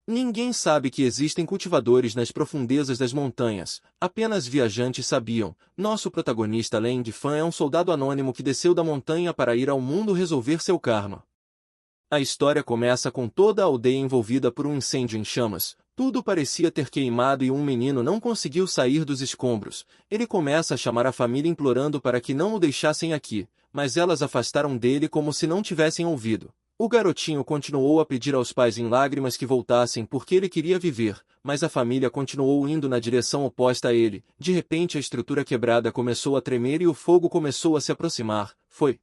Ninguém sabe que existem cultivadores nas profundezas das montanhas, apenas viajantes sabiam. Nosso protagonista Lang Fan é um soldado anônimo que desceu da montanha para ir ao mundo resolver seu karma. A história começa com toda a aldeia envolvida por um incêndio em chamas. Tudo parecia ter queimado e um menino não conseguiu sair dos escombros. Ele começa a chamar a família implorando para que não o deixassem aqui, mas elas afastaram dele como se não tivessem ouvido. O garotinho continuou a pedir aos pais em lágrimas que voltassem porque ele queria viver, mas a família continuou indo na direção oposta a ele. De repente a estrutura quebrada começou a tremer e o fogo começou a se aproximar. Foi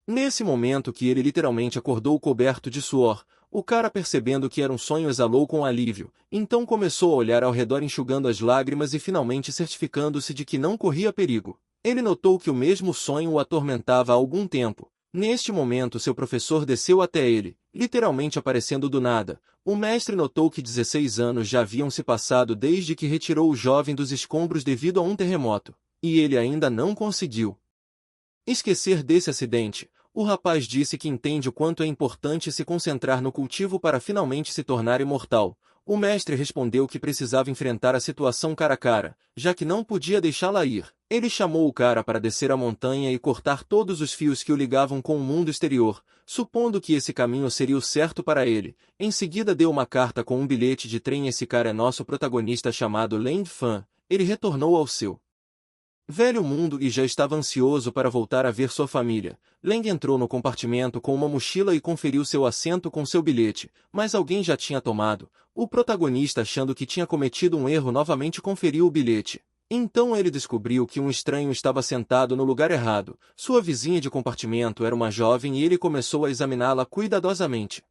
nesse momento que ele literalmente acordou coberto de suor. O cara, percebendo que era um sonho, exalou com alívio. Então começou a olhar ao redor enxugando as lágrimas e finalmente certificando-se de que não corria perigo. Ele notou que o mesmo sonho o atormentava há algum tempo. Neste momento seu professor desceu até ele, literalmente aparecendo do nada. O mestre notou que 16 anos já haviam se passado desde que retirou o jovem dos escombros devido a um terremoto, e ele ainda não conseguiu esquecer desse acidente. O rapaz disse que entende o quanto é importante se concentrar no cultivo para finalmente se tornar imortal. O mestre respondeu que precisava enfrentar a situação cara a cara, já que não podia deixá-la ir. Ele chamou o cara para descer a montanha e cortar todos os fios que o ligavam com o mundo exterior, supondo que esse caminho seria o certo para ele. Em seguida deu uma carta com um bilhete de trem. Esse cara é nosso protagonista chamado Lang Fan. Ele retornou ao seu velho mundo e já estava ansioso para voltar a ver sua família. Lang entrou no compartimento com uma mochila e conferiu seu assento com seu bilhete, mas alguém já tinha tomado. O protagonista, achando que tinha cometido um erro, novamente conferiu o bilhete. Então ele descobriu que um estranho estava sentado no lugar errado. Sua vizinha de compartimento era uma jovem e ele começou a examiná-la cuidadosamente.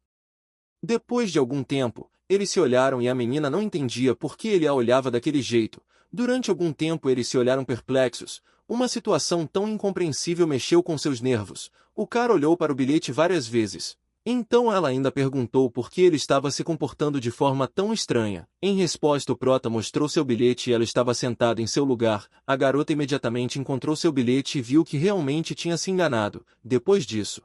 Depois de algum tempo, eles se olharam e a menina não entendia por que ele a olhava daquele jeito. Durante algum tempo eles se olharam perplexos. Uma situação tão incompreensível mexeu com seus nervos. O cara olhou para o bilhete várias vezes. Então ela ainda perguntou por que ele estava se comportando de forma tão estranha. Em resposta, o prota mostrou seu bilhete e ela estava sentada em seu lugar. A garota imediatamente encontrou seu bilhete e viu que realmente tinha se enganado. Depois disso,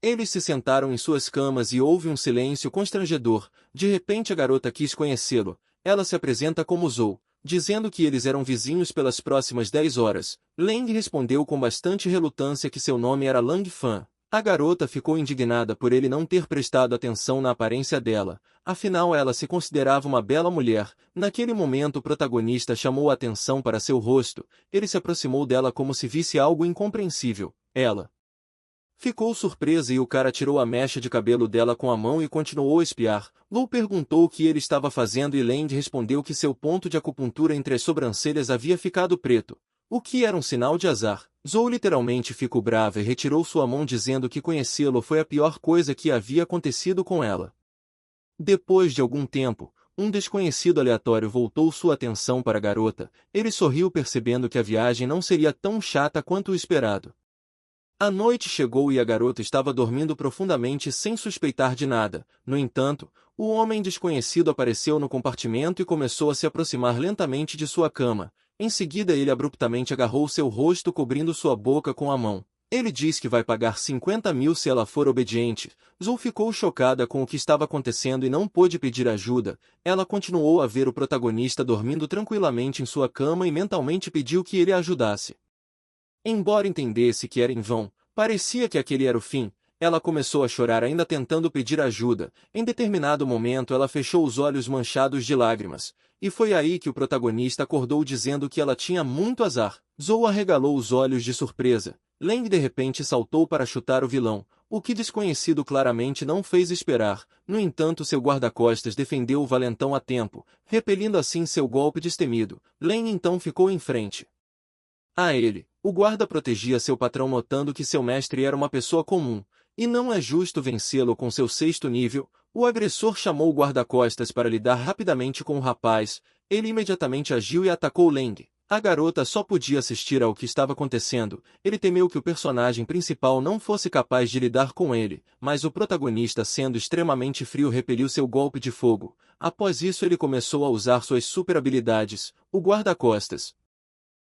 eles se sentaram em suas camas e houve um silêncio constrangedor. De repente a garota quis conhecê-lo. Ela se apresenta como Zou, dizendo que eles eram vizinhos pelas próximas 10 horas. Lang respondeu com bastante relutância que seu nome era Lang Fan. A garota ficou indignada por ele não ter prestado atenção na aparência dela. Afinal, ela se considerava uma bela mulher. Naquele momento o protagonista chamou a atenção para seu rosto. Ele se aproximou dela como se visse algo incompreensível. Ela ficou surpresa e o cara tirou a mecha de cabelo dela com a mão e continuou a espiar. Lou perguntou o que ele estava fazendo e Lang respondeu que seu ponto de acupuntura entre as sobrancelhas havia ficado preto, o que era um sinal de azar. Zou literalmente ficou brava e retirou sua mão dizendo que conhecê-lo foi a pior coisa que havia acontecido com ela. Depois de algum tempo, um desconhecido aleatório voltou sua atenção para a garota. Ele sorriu percebendo que a viagem não seria tão chata quanto o esperado. A noite chegou e a garota estava dormindo profundamente sem suspeitar de nada. No entanto, o homem desconhecido apareceu no compartimento e começou a se aproximar lentamente de sua cama. Em seguida ele abruptamente agarrou seu rosto cobrindo sua boca com a mão. Ele diz que vai pagar 50 mil se ela for obediente. Zou ficou chocada com o que estava acontecendo e não pôde pedir ajuda. Ela continuou a ver o protagonista dormindo tranquilamente em sua cama e mentalmente pediu que ele a ajudasse. Embora entendesse que era em vão, parecia que aquele era o fim. Ela começou a chorar ainda tentando pedir ajuda. Em determinado momento ela fechou os olhos manchados de lágrimas. E foi aí que o protagonista acordou dizendo que ela tinha muito azar. Zou arregalou os olhos de surpresa. Lang de repente saltou para chutar o vilão, o que desconhecido claramente não fez esperar. No entanto, seu guarda-costas defendeu o valentão a tempo, repelindo assim seu golpe destemido. Lang então ficou em frente a ele. O guarda protegia seu patrão notando que seu mestre era uma pessoa comum, e não é justo vencê-lo com seu 6º nível. O agressor chamou o guarda-costas para lidar rapidamente com o rapaz. Ele imediatamente agiu e atacou Lang. A garota só podia assistir ao que estava acontecendo. Ele temeu que o personagem principal não fosse capaz de lidar com ele, mas o protagonista, sendo extremamente frio, repeliu seu golpe de fogo. Após isso ele começou a usar suas super habilidades. O guarda-costas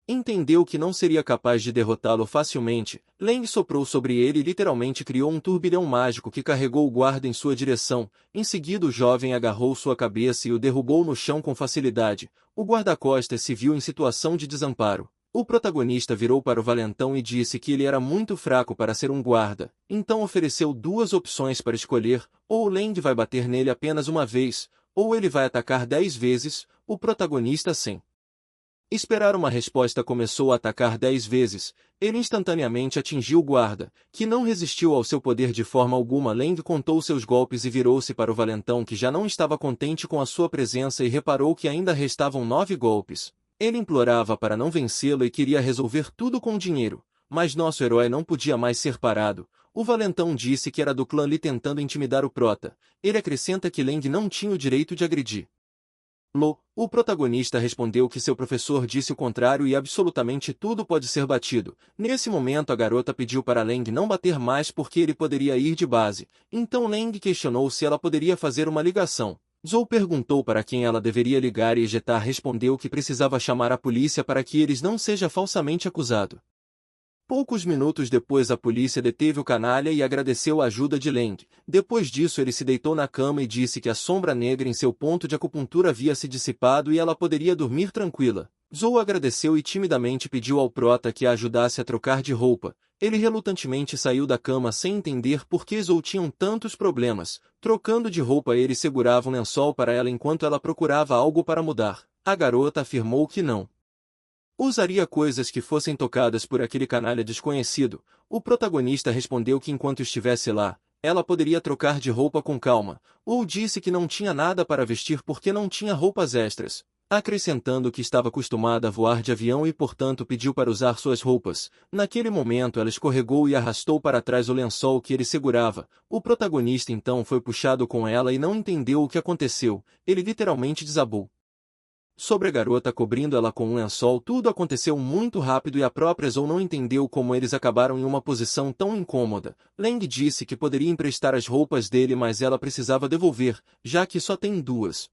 Entendeu que não seria capaz de derrotá-lo facilmente. Leng soprou sobre ele e literalmente criou um turbilhão mágico que carregou o guarda em sua direção. Em seguida o jovem agarrou sua cabeça e o derrubou no chão com facilidade. O guarda-costas se viu em situação de desamparo. O protagonista virou para o valentão e disse que ele era muito fraco para ser um guarda. Então ofereceu duas opções para escolher: ou Leng vai bater nele apenas uma vez, ou ele vai atacar 10 vezes. O protagonista, sem esperar uma resposta, começou a atacar 10 vezes. Ele instantaneamente atingiu o guarda, que não resistiu ao seu poder de forma alguma. Leng contou seus golpes e virou-se para o valentão, que já não estava contente com a sua presença e reparou que ainda restavam 9 golpes. Ele implorava para não vencê-lo e queria resolver tudo com dinheiro. Mas nosso herói não podia mais ser parado. O valentão disse que era do clã Li tentando intimidar o prota. Ele acrescenta que Leng não tinha o direito de agredir. O protagonista respondeu que seu professor disse o contrário e absolutamente tudo pode ser batido. Nesse momento a garota pediu para Leng não bater mais porque ele poderia ir de base. Então Leng questionou se ela poderia fazer uma ligação. Zhou perguntou para quem ela deveria ligar e Jetar respondeu que precisava chamar a polícia para que eles não seja falsamente acusado. Poucos minutos depois a polícia deteve o canalha e agradeceu a ajuda de Leng. Depois disso ele se deitou na cama e disse que a sombra negra em seu ponto de acupuntura havia se dissipado e ela poderia dormir tranquila. Zhou agradeceu e timidamente pediu ao prota que a ajudasse a trocar de roupa. Ele relutantemente saiu da cama sem entender por que Zhou tinha tantos problemas. Trocando de roupa ele segurava um lençol para ela enquanto ela procurava algo para mudar. A garota afirmou que não usaria coisas que fossem tocadas por aquele canalha desconhecido. O protagonista respondeu que enquanto estivesse lá, ela poderia trocar de roupa com calma, ou disse que não tinha nada para vestir porque não tinha roupas extras, acrescentando que estava acostumada a voar de avião e portanto pediu para usar suas roupas. Naquele momento ela escorregou e arrastou para trás o lençol que ele segurava. O protagonista então foi puxado com ela e não entendeu o que aconteceu. Ele literalmente desabou sobre a garota, cobrindo ela com um lençol. Tudo aconteceu muito rápido e a própria Zhou não entendeu como eles acabaram em uma posição tão incômoda. Leng disse que poderia emprestar as roupas dele, mas ela precisava devolver, já que só tem 2.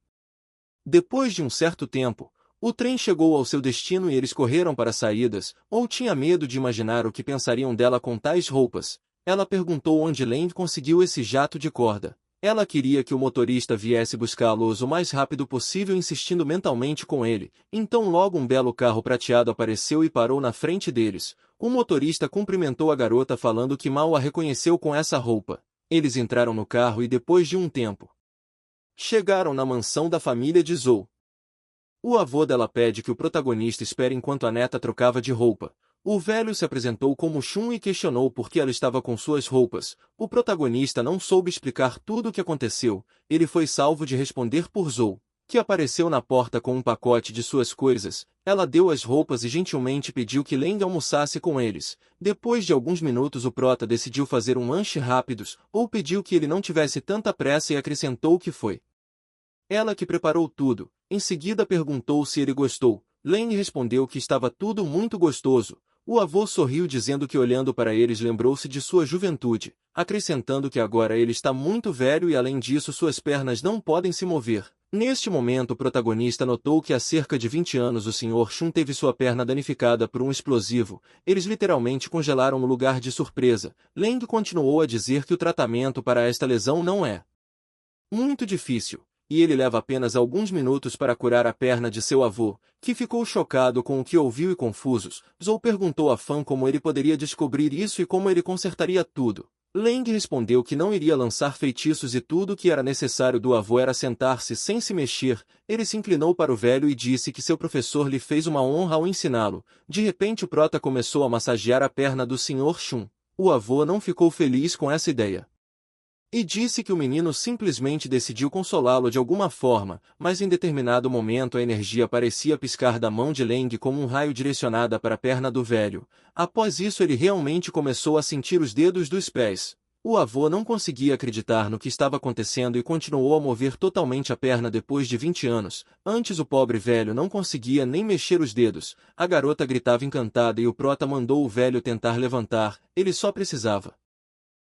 Depois de um certo tempo, o trem chegou ao seu destino e eles correram para as saídas. Ou tinha medo de imaginar o que pensariam dela com tais roupas. Ela perguntou onde Leng conseguiu esse jato de corda. Ela queria que o motorista viesse buscá-los o mais rápido possível, insistindo mentalmente com ele. Então logo um belo carro prateado apareceu e parou na frente deles. O motorista cumprimentou a garota falando que mal a reconheceu com essa roupa. Eles entraram no carro e depois de um tempo chegaram na mansão da família de Zhou. O avô dela pede que o protagonista espere enquanto a neta trocava de roupa. O velho se apresentou como Shun e questionou por que ela estava com suas roupas. O protagonista não soube explicar tudo o que aconteceu. Ele foi salvo de responder por Zhou, que apareceu na porta com um pacote de suas coisas. Ela deu as roupas e gentilmente pediu que Leng almoçasse com eles. Depois de alguns minutos o prota decidiu fazer um lanche rápido, ou pediu que ele não tivesse tanta pressa e acrescentou que foi ela que preparou tudo. Em seguida perguntou se ele gostou. Leng respondeu que estava tudo muito gostoso. O avô sorriu dizendo que olhando para eles lembrou-se de sua juventude, acrescentando que agora ele está muito velho e além disso suas pernas não podem se mover. Neste momento o protagonista notou que há cerca de 20 anos o Sr. Shun teve sua perna danificada por um explosivo. Eles literalmente congelaram no lugar de surpresa. Leng continuou a dizer que o tratamento para esta lesão não é muito difícil, e ele leva apenas alguns minutos para curar a perna de seu avô, que ficou chocado com o que ouviu e confusos. Zhou perguntou a Fan como ele poderia descobrir isso e como ele consertaria tudo. Leng respondeu que não iria lançar feitiços e tudo o que era necessário do avô era sentar-se sem se mexer. Ele se inclinou para o velho e disse que seu professor lhe fez uma honra ao ensiná-lo. De repente o prota começou a massagear a perna do Sr. Shun. O avô não ficou feliz com essa ideia e disse que o menino simplesmente decidiu consolá-lo de alguma forma, mas em determinado momento a energia parecia piscar da mão de Leng como um raio direcionada para a perna do velho. Após isso ele realmente começou a sentir os dedos dos pés. O avô não conseguia acreditar no que estava acontecendo e continuou a mover totalmente a perna depois de 20 anos. Antes o pobre velho não conseguia nem mexer os dedos. A garota gritava encantada e o prota mandou o velho tentar levantar. Ele só precisava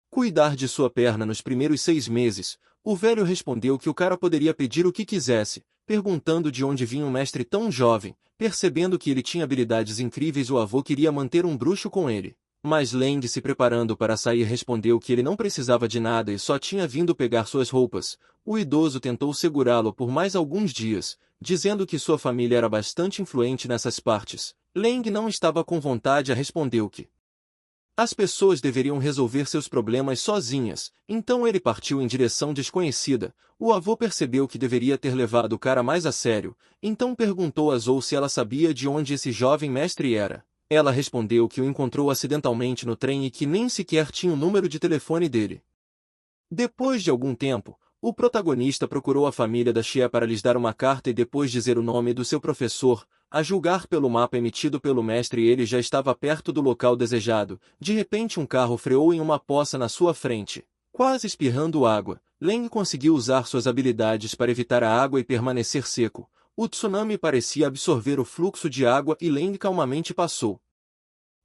cuidar de sua perna nos primeiros 6 meses. O velho respondeu que o cara poderia pedir o que quisesse. perguntando de onde vinha um mestre tão jovem. Percebendo que ele tinha habilidades incríveis, o avô queria manter um bruxo com ele. Mas Leng, se preparando para sair, respondeu que ele não precisava de nada e só tinha vindo pegar suas roupas. O idoso tentou segurá-lo por mais alguns dias, dizendo que sua família era bastante influente nessas partes. Leng não estava com vontade e respondeu que as pessoas deveriam resolver seus problemas sozinhas, então ele partiu em direção desconhecida. O avô percebeu que deveria ter levado o cara mais a sério, então perguntou a Zou se ela sabia de onde esse jovem mestre era. Ela respondeu que o encontrou acidentalmente no trem e que nem sequer tinha o número de telefone dele. Depois de algum tempo, o protagonista procurou a família da Xie para lhes dar uma carta e depois dizer o nome do seu professor. A julgar pelo mapa emitido pelo mestre, ele já estava perto do local desejado. De repente um carro freou em uma poça na sua frente, quase espirrando água. Leng conseguiu usar suas habilidades para evitar a água e permanecer seco. O tsunami parecia absorver o fluxo de água e Leng calmamente passou.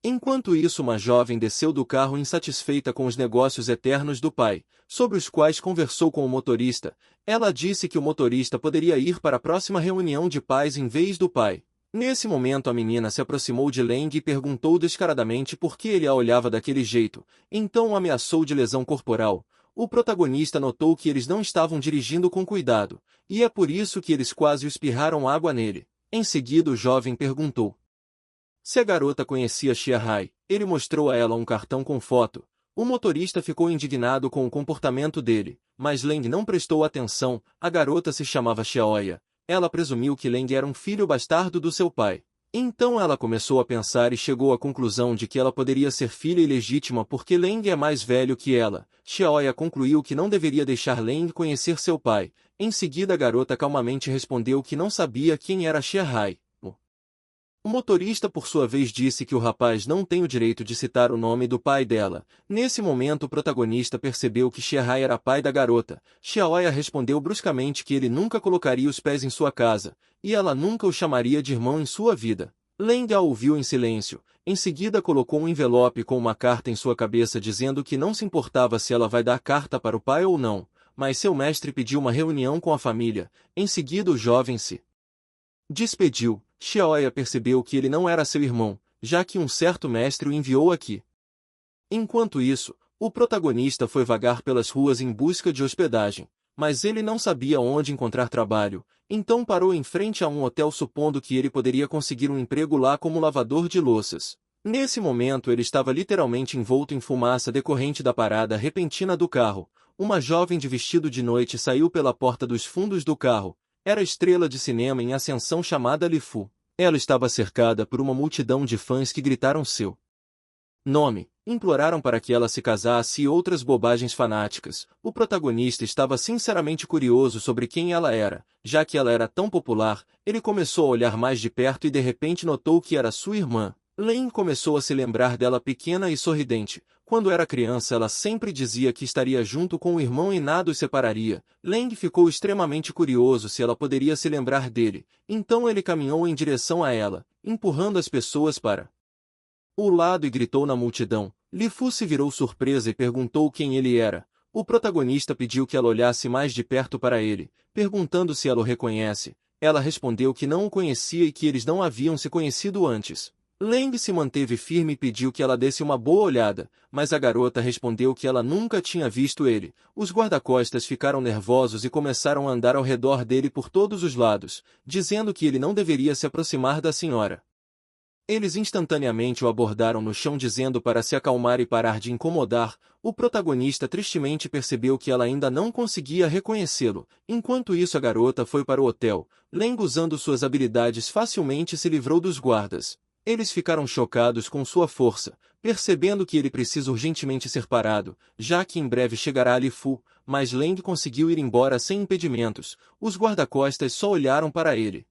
Enquanto isso, uma jovem desceu do carro insatisfeita com os negócios eternos do pai, sobre os quais conversou com o motorista. Ela disse que o motorista poderia ir para a próxima reunião de pais em vez do pai. Nesse momento a menina se aproximou de Leng e perguntou descaradamente por que ele a olhava daquele jeito, então ameaçou de lesão corporal. O protagonista notou que eles não estavam dirigindo com cuidado, e é por isso que eles quase espirraram água nele. Em seguida o jovem perguntou se a garota conhecia Xia Hai. Ele mostrou a ela um cartão com foto. O motorista ficou indignado com o comportamento dele, mas Leng não prestou atenção. A garota se chamava Xiaoya. Ela presumiu que Leng era um filho bastardo do seu pai. Então ela começou a pensar e chegou à conclusão de que ela poderia ser filha ilegítima porque Leng é mais velho que ela. Xiaoya concluiu que não deveria deixar Leng conhecer seu pai. Em seguida a garota calmamente respondeu que não sabia quem era Xia Hai. O motorista, por sua vez, disse que o rapaz não tem o direito de citar o nome do pai dela. Nesse momento o protagonista percebeu que Xia Hai era pai da garota. Xiaoya respondeu bruscamente que ele nunca colocaria os pés em sua casa, e ela nunca o chamaria de irmão em sua vida. Leng a ouviu em silêncio. Em seguida colocou um envelope com uma carta em sua cabeça dizendo que não se importava se ela vai dar carta para o pai ou não, mas seu mestre pediu uma reunião com a família. Em seguida o jovem se despediu. Xiaoya percebeu que ele não era seu irmão, já que um certo mestre o enviou aqui. Enquanto isso, o protagonista foi vagar pelas ruas em busca de hospedagem, mas ele não sabia onde encontrar trabalho, então parou em frente a um hotel supondo que ele poderia conseguir um emprego lá como lavador de louças. Nesse momento ele estava literalmente envolto em fumaça decorrente da parada repentina do carro. Uma jovem de vestido de noite saiu pela porta dos fundos do carro. Era a estrela de cinema em ascensão chamada Li Fu. Ela estava cercada por uma multidão de fãs que gritaram seu nome, imploraram para que ela se casasse e outras bobagens fanáticas. O protagonista estava sinceramente curioso sobre quem ela era, já que ela era tão popular. Ele começou a olhar mais de perto e de repente notou que era sua irmã. Leng começou a se lembrar dela pequena e sorridente. Quando era criança ela sempre dizia que estaria junto com o irmão e nada os separaria. Leng ficou extremamente curioso se ela poderia se lembrar dele. Então ele caminhou em direção a ela, empurrando as pessoas para o lado e gritou na multidão. Li Fu se virou surpresa e perguntou quem ele era. O protagonista pediu que ela olhasse mais de perto para ele, perguntando se ela o reconhece. Ela respondeu que não o conhecia e que eles não haviam se conhecido antes. Leng se manteve firme e pediu que ela desse uma boa olhada, mas a garota respondeu que ela nunca tinha visto ele. Os guarda-costas ficaram nervosos e começaram a andar ao redor dele por todos os lados, dizendo que ele não deveria se aproximar da senhora. Eles instantaneamente o abordaram no chão dizendo para se acalmar e parar de incomodar. O protagonista tristemente percebeu que ela ainda não conseguia reconhecê-lo. Enquanto isso a garota foi para o hotel. Leng, usando suas habilidades, facilmente se livrou dos guardas. Eles ficaram chocados com sua força, percebendo que ele precisa urgentemente ser parado, já que em breve chegará a Li Fu, mas Leng conseguiu ir embora sem impedimentos. Os guarda-costas só olharam para ele.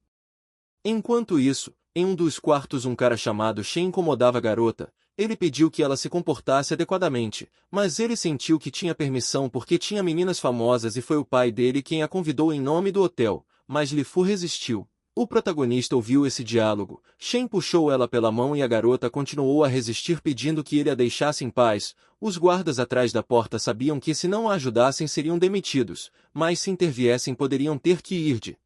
Enquanto isso, em um dos quartos um cara chamado Shen incomodava a garota. Ele pediu que ela se comportasse adequadamente, mas ele sentiu que tinha permissão porque tinha meninas famosas e foi o pai dele quem a convidou em nome do hotel, mas Li Fu resistiu. O protagonista ouviu esse diálogo. Shen puxou ela pela mão e a garota continuou a resistir pedindo que ele a deixasse em paz. Os guardas atrás da porta sabiam que se não a ajudassem seriam demitidos, mas se interviessem poderiam ter que ir de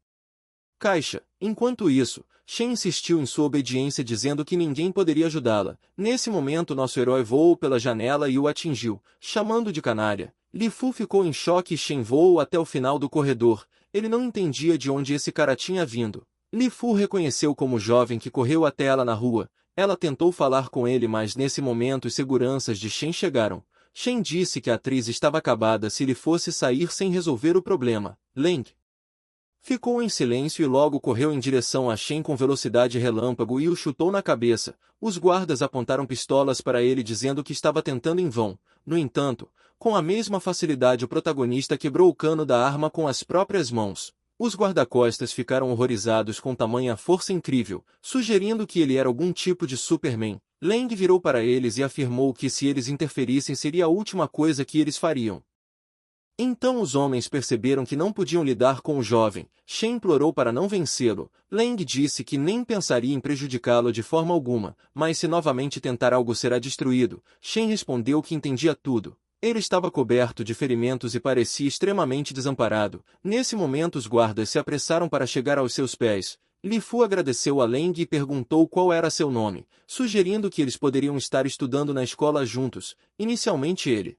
caixa. Enquanto isso, Shen insistiu em sua obediência dizendo que ninguém poderia ajudá-la. Nesse momento nosso herói voou pela janela e o atingiu, chamando de canalha. Li Fu ficou em choque e Shen voou até o final do corredor. Ele não entendia de onde esse cara tinha vindo. Li Fu reconheceu como o jovem que correu até ela na rua. Ela tentou falar com ele, mas nesse momento os seguranças de Shen chegaram. Shen disse que a atriz estava acabada se ele fosse sair sem resolver o problema. Leng ficou em silêncio e logo correu em direção a Shen com velocidade relâmpago e o chutou na cabeça. Os guardas apontaram pistolas para ele dizendo que estava tentando em vão. No entanto, com a mesma facilidade o protagonista quebrou o cano da arma com as próprias mãos. Os guarda-costas ficaram horrorizados com tamanha força incrível, sugerindo que ele era algum tipo de Superman. Leng virou para eles e afirmou que se eles interferissem seria a última coisa que eles fariam. Então os homens perceberam que não podiam lidar com o jovem. Shen implorou para não vencê-lo. Leng disse que nem pensaria em prejudicá-lo de forma alguma, mas se novamente tentar algo será destruído. Shen respondeu que entendia tudo. Ele estava coberto de ferimentos e parecia extremamente desamparado. Nesse momento os guardas se apressaram para chegar aos seus pés. Li Fu agradeceu a Leng e perguntou qual era seu nome, sugerindo que eles poderiam estar estudando na escola juntos. Inicialmente ele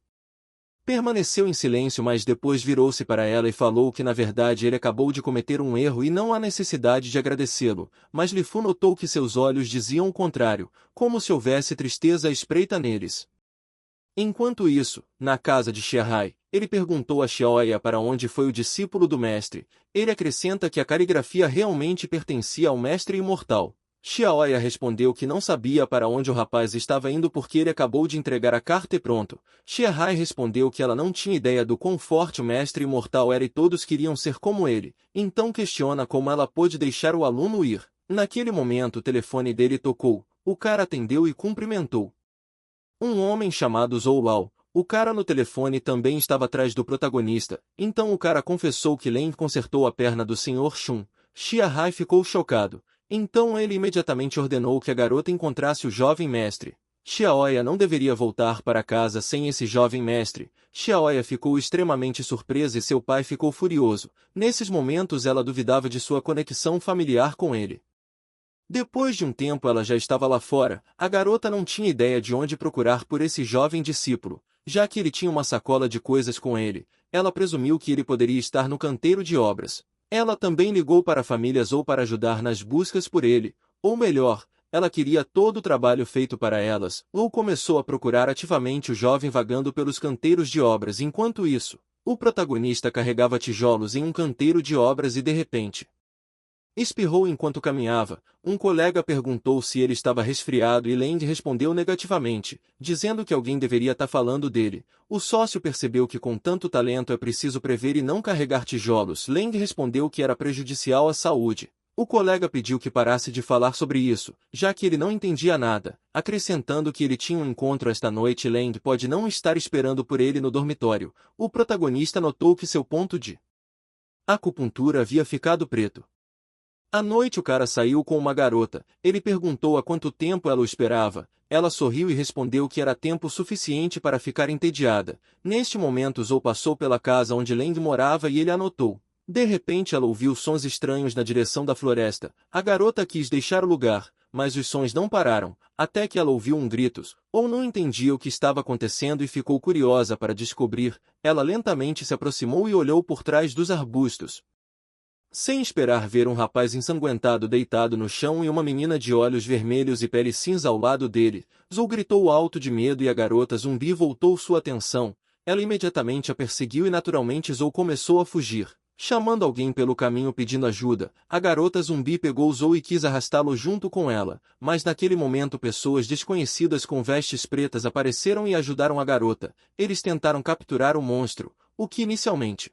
permaneceu em silêncio, mas depois virou-se para ela e falou que na verdade ele acabou de cometer um erro e não há necessidade de agradecê-lo, mas Li Fu notou que seus olhos diziam o contrário, como se houvesse tristeza à espreita neles. Enquanto isso, na casa de Xiahai, ele perguntou a Xiaoya para onde foi o discípulo do mestre. Ele acrescenta que a caligrafia realmente pertencia ao mestre imortal. Xiaoya respondeu que não sabia para onde o rapaz estava indo porque ele acabou de entregar a carta e pronto. Xiahai respondeu que ela não tinha ideia do quão forte o mestre imortal era e todos queriam ser como ele. Então questiona como ela pôde deixar o aluno ir. Naquele momento o telefone dele tocou. O cara atendeu e cumprimentou um homem chamado Zhou Lao. O cara no telefone também estava atrás do protagonista. Então o cara confessou que Leng consertou a perna do Sr. Shun. Xiahai ficou chocado. Então ele imediatamente ordenou que a garota encontrasse o jovem mestre. Xiaoya não deveria voltar para casa sem esse jovem mestre. Xiaoya ficou extremamente surpresa e seu pai ficou furioso. Nesses momentos ela duvidava de sua conexão familiar com ele. Depois de um tempo ela já estava lá fora. A garota não tinha ideia de onde procurar por esse jovem discípulo, já que ele tinha uma sacola de coisas com ele. Ela presumiu que ele poderia estar no canteiro de obras. Ela também ligou para famílias ou para ajudar nas buscas por ele, ou melhor, ela queria todo o trabalho feito para elas, ou começou a procurar ativamente o jovem vagando pelos canteiros de obras. Enquanto isso, o protagonista carregava tijolos em um canteiro de obras e de repente espirrou enquanto caminhava. Um colega perguntou se ele estava resfriado e Leng respondeu negativamente, dizendo que alguém deveria estar falando dele. O sócio percebeu que com tanto talento é preciso prever e não carregar tijolos. Leng respondeu que era prejudicial à saúde. O colega pediu que parasse de falar sobre isso, já que ele não entendia nada, acrescentando que ele tinha um encontro esta noite e Leng pode não estar esperando por ele no dormitório. O protagonista notou que seu ponto de acupuntura havia ficado preto. À noite o cara saiu com uma garota. Ele perguntou há quanto tempo ela o esperava. Ela sorriu e respondeu que era tempo suficiente para ficar entediada. Neste momento Zou passou pela casa onde Leng morava e ele a notou. De repente ela ouviu sons estranhos na direção da floresta. A garota quis deixar o lugar, mas os sons não pararam, até que ela ouviu um gritos, ou não entendia o que estava acontecendo e ficou curiosa para descobrir. Ela lentamente se aproximou e olhou por trás dos arbustos. Sem esperar ver um rapaz ensanguentado deitado no chão e uma menina de olhos vermelhos e pele cinza ao lado dele, Zou gritou alto de medo e a garota zumbi voltou sua atenção. Ela imediatamente a perseguiu e naturalmente Zou começou a fugir, chamando alguém pelo caminho pedindo ajuda. A garota zumbi pegou Zou e quis arrastá-lo junto com ela, mas naquele momento pessoas desconhecidas com vestes pretas apareceram e ajudaram a garota. Eles tentaram capturar o monstro, o que inicialmente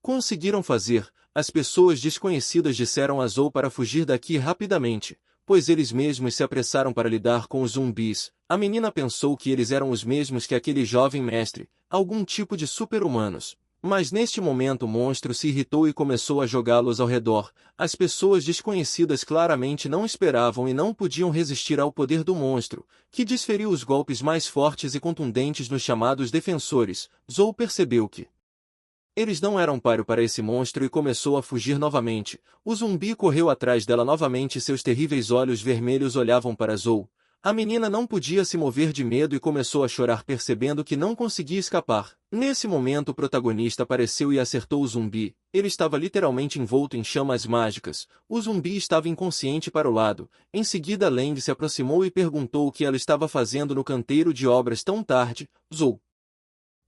conseguiram fazer. As pessoas desconhecidas disseram a Zou para fugir daqui rapidamente, pois eles mesmos se apressaram para lidar com os zumbis. A menina pensou que eles eram os mesmos que aquele jovem mestre, algum tipo de super-humanos. Mas neste momento o monstro se irritou e começou a jogá-los ao redor. As pessoas desconhecidas claramente não esperavam e não podiam resistir ao poder do monstro, que desferiu os golpes mais fortes e contundentes nos chamados defensores. Zou percebeu que Eles não eram páreo para esse monstro e começou a fugir novamente. O zumbi correu atrás dela novamente e seus terríveis olhos vermelhos olhavam para Zou. A menina não podia se mover de medo e começou a chorar percebendo que não conseguia escapar. Nesse momento o protagonista apareceu e acertou o zumbi. Ele estava literalmente envolto em chamas mágicas. O zumbi estava inconsciente para o lado. Em seguida Leng se aproximou e perguntou o que ela estava fazendo no canteiro de obras tão tarde. Zou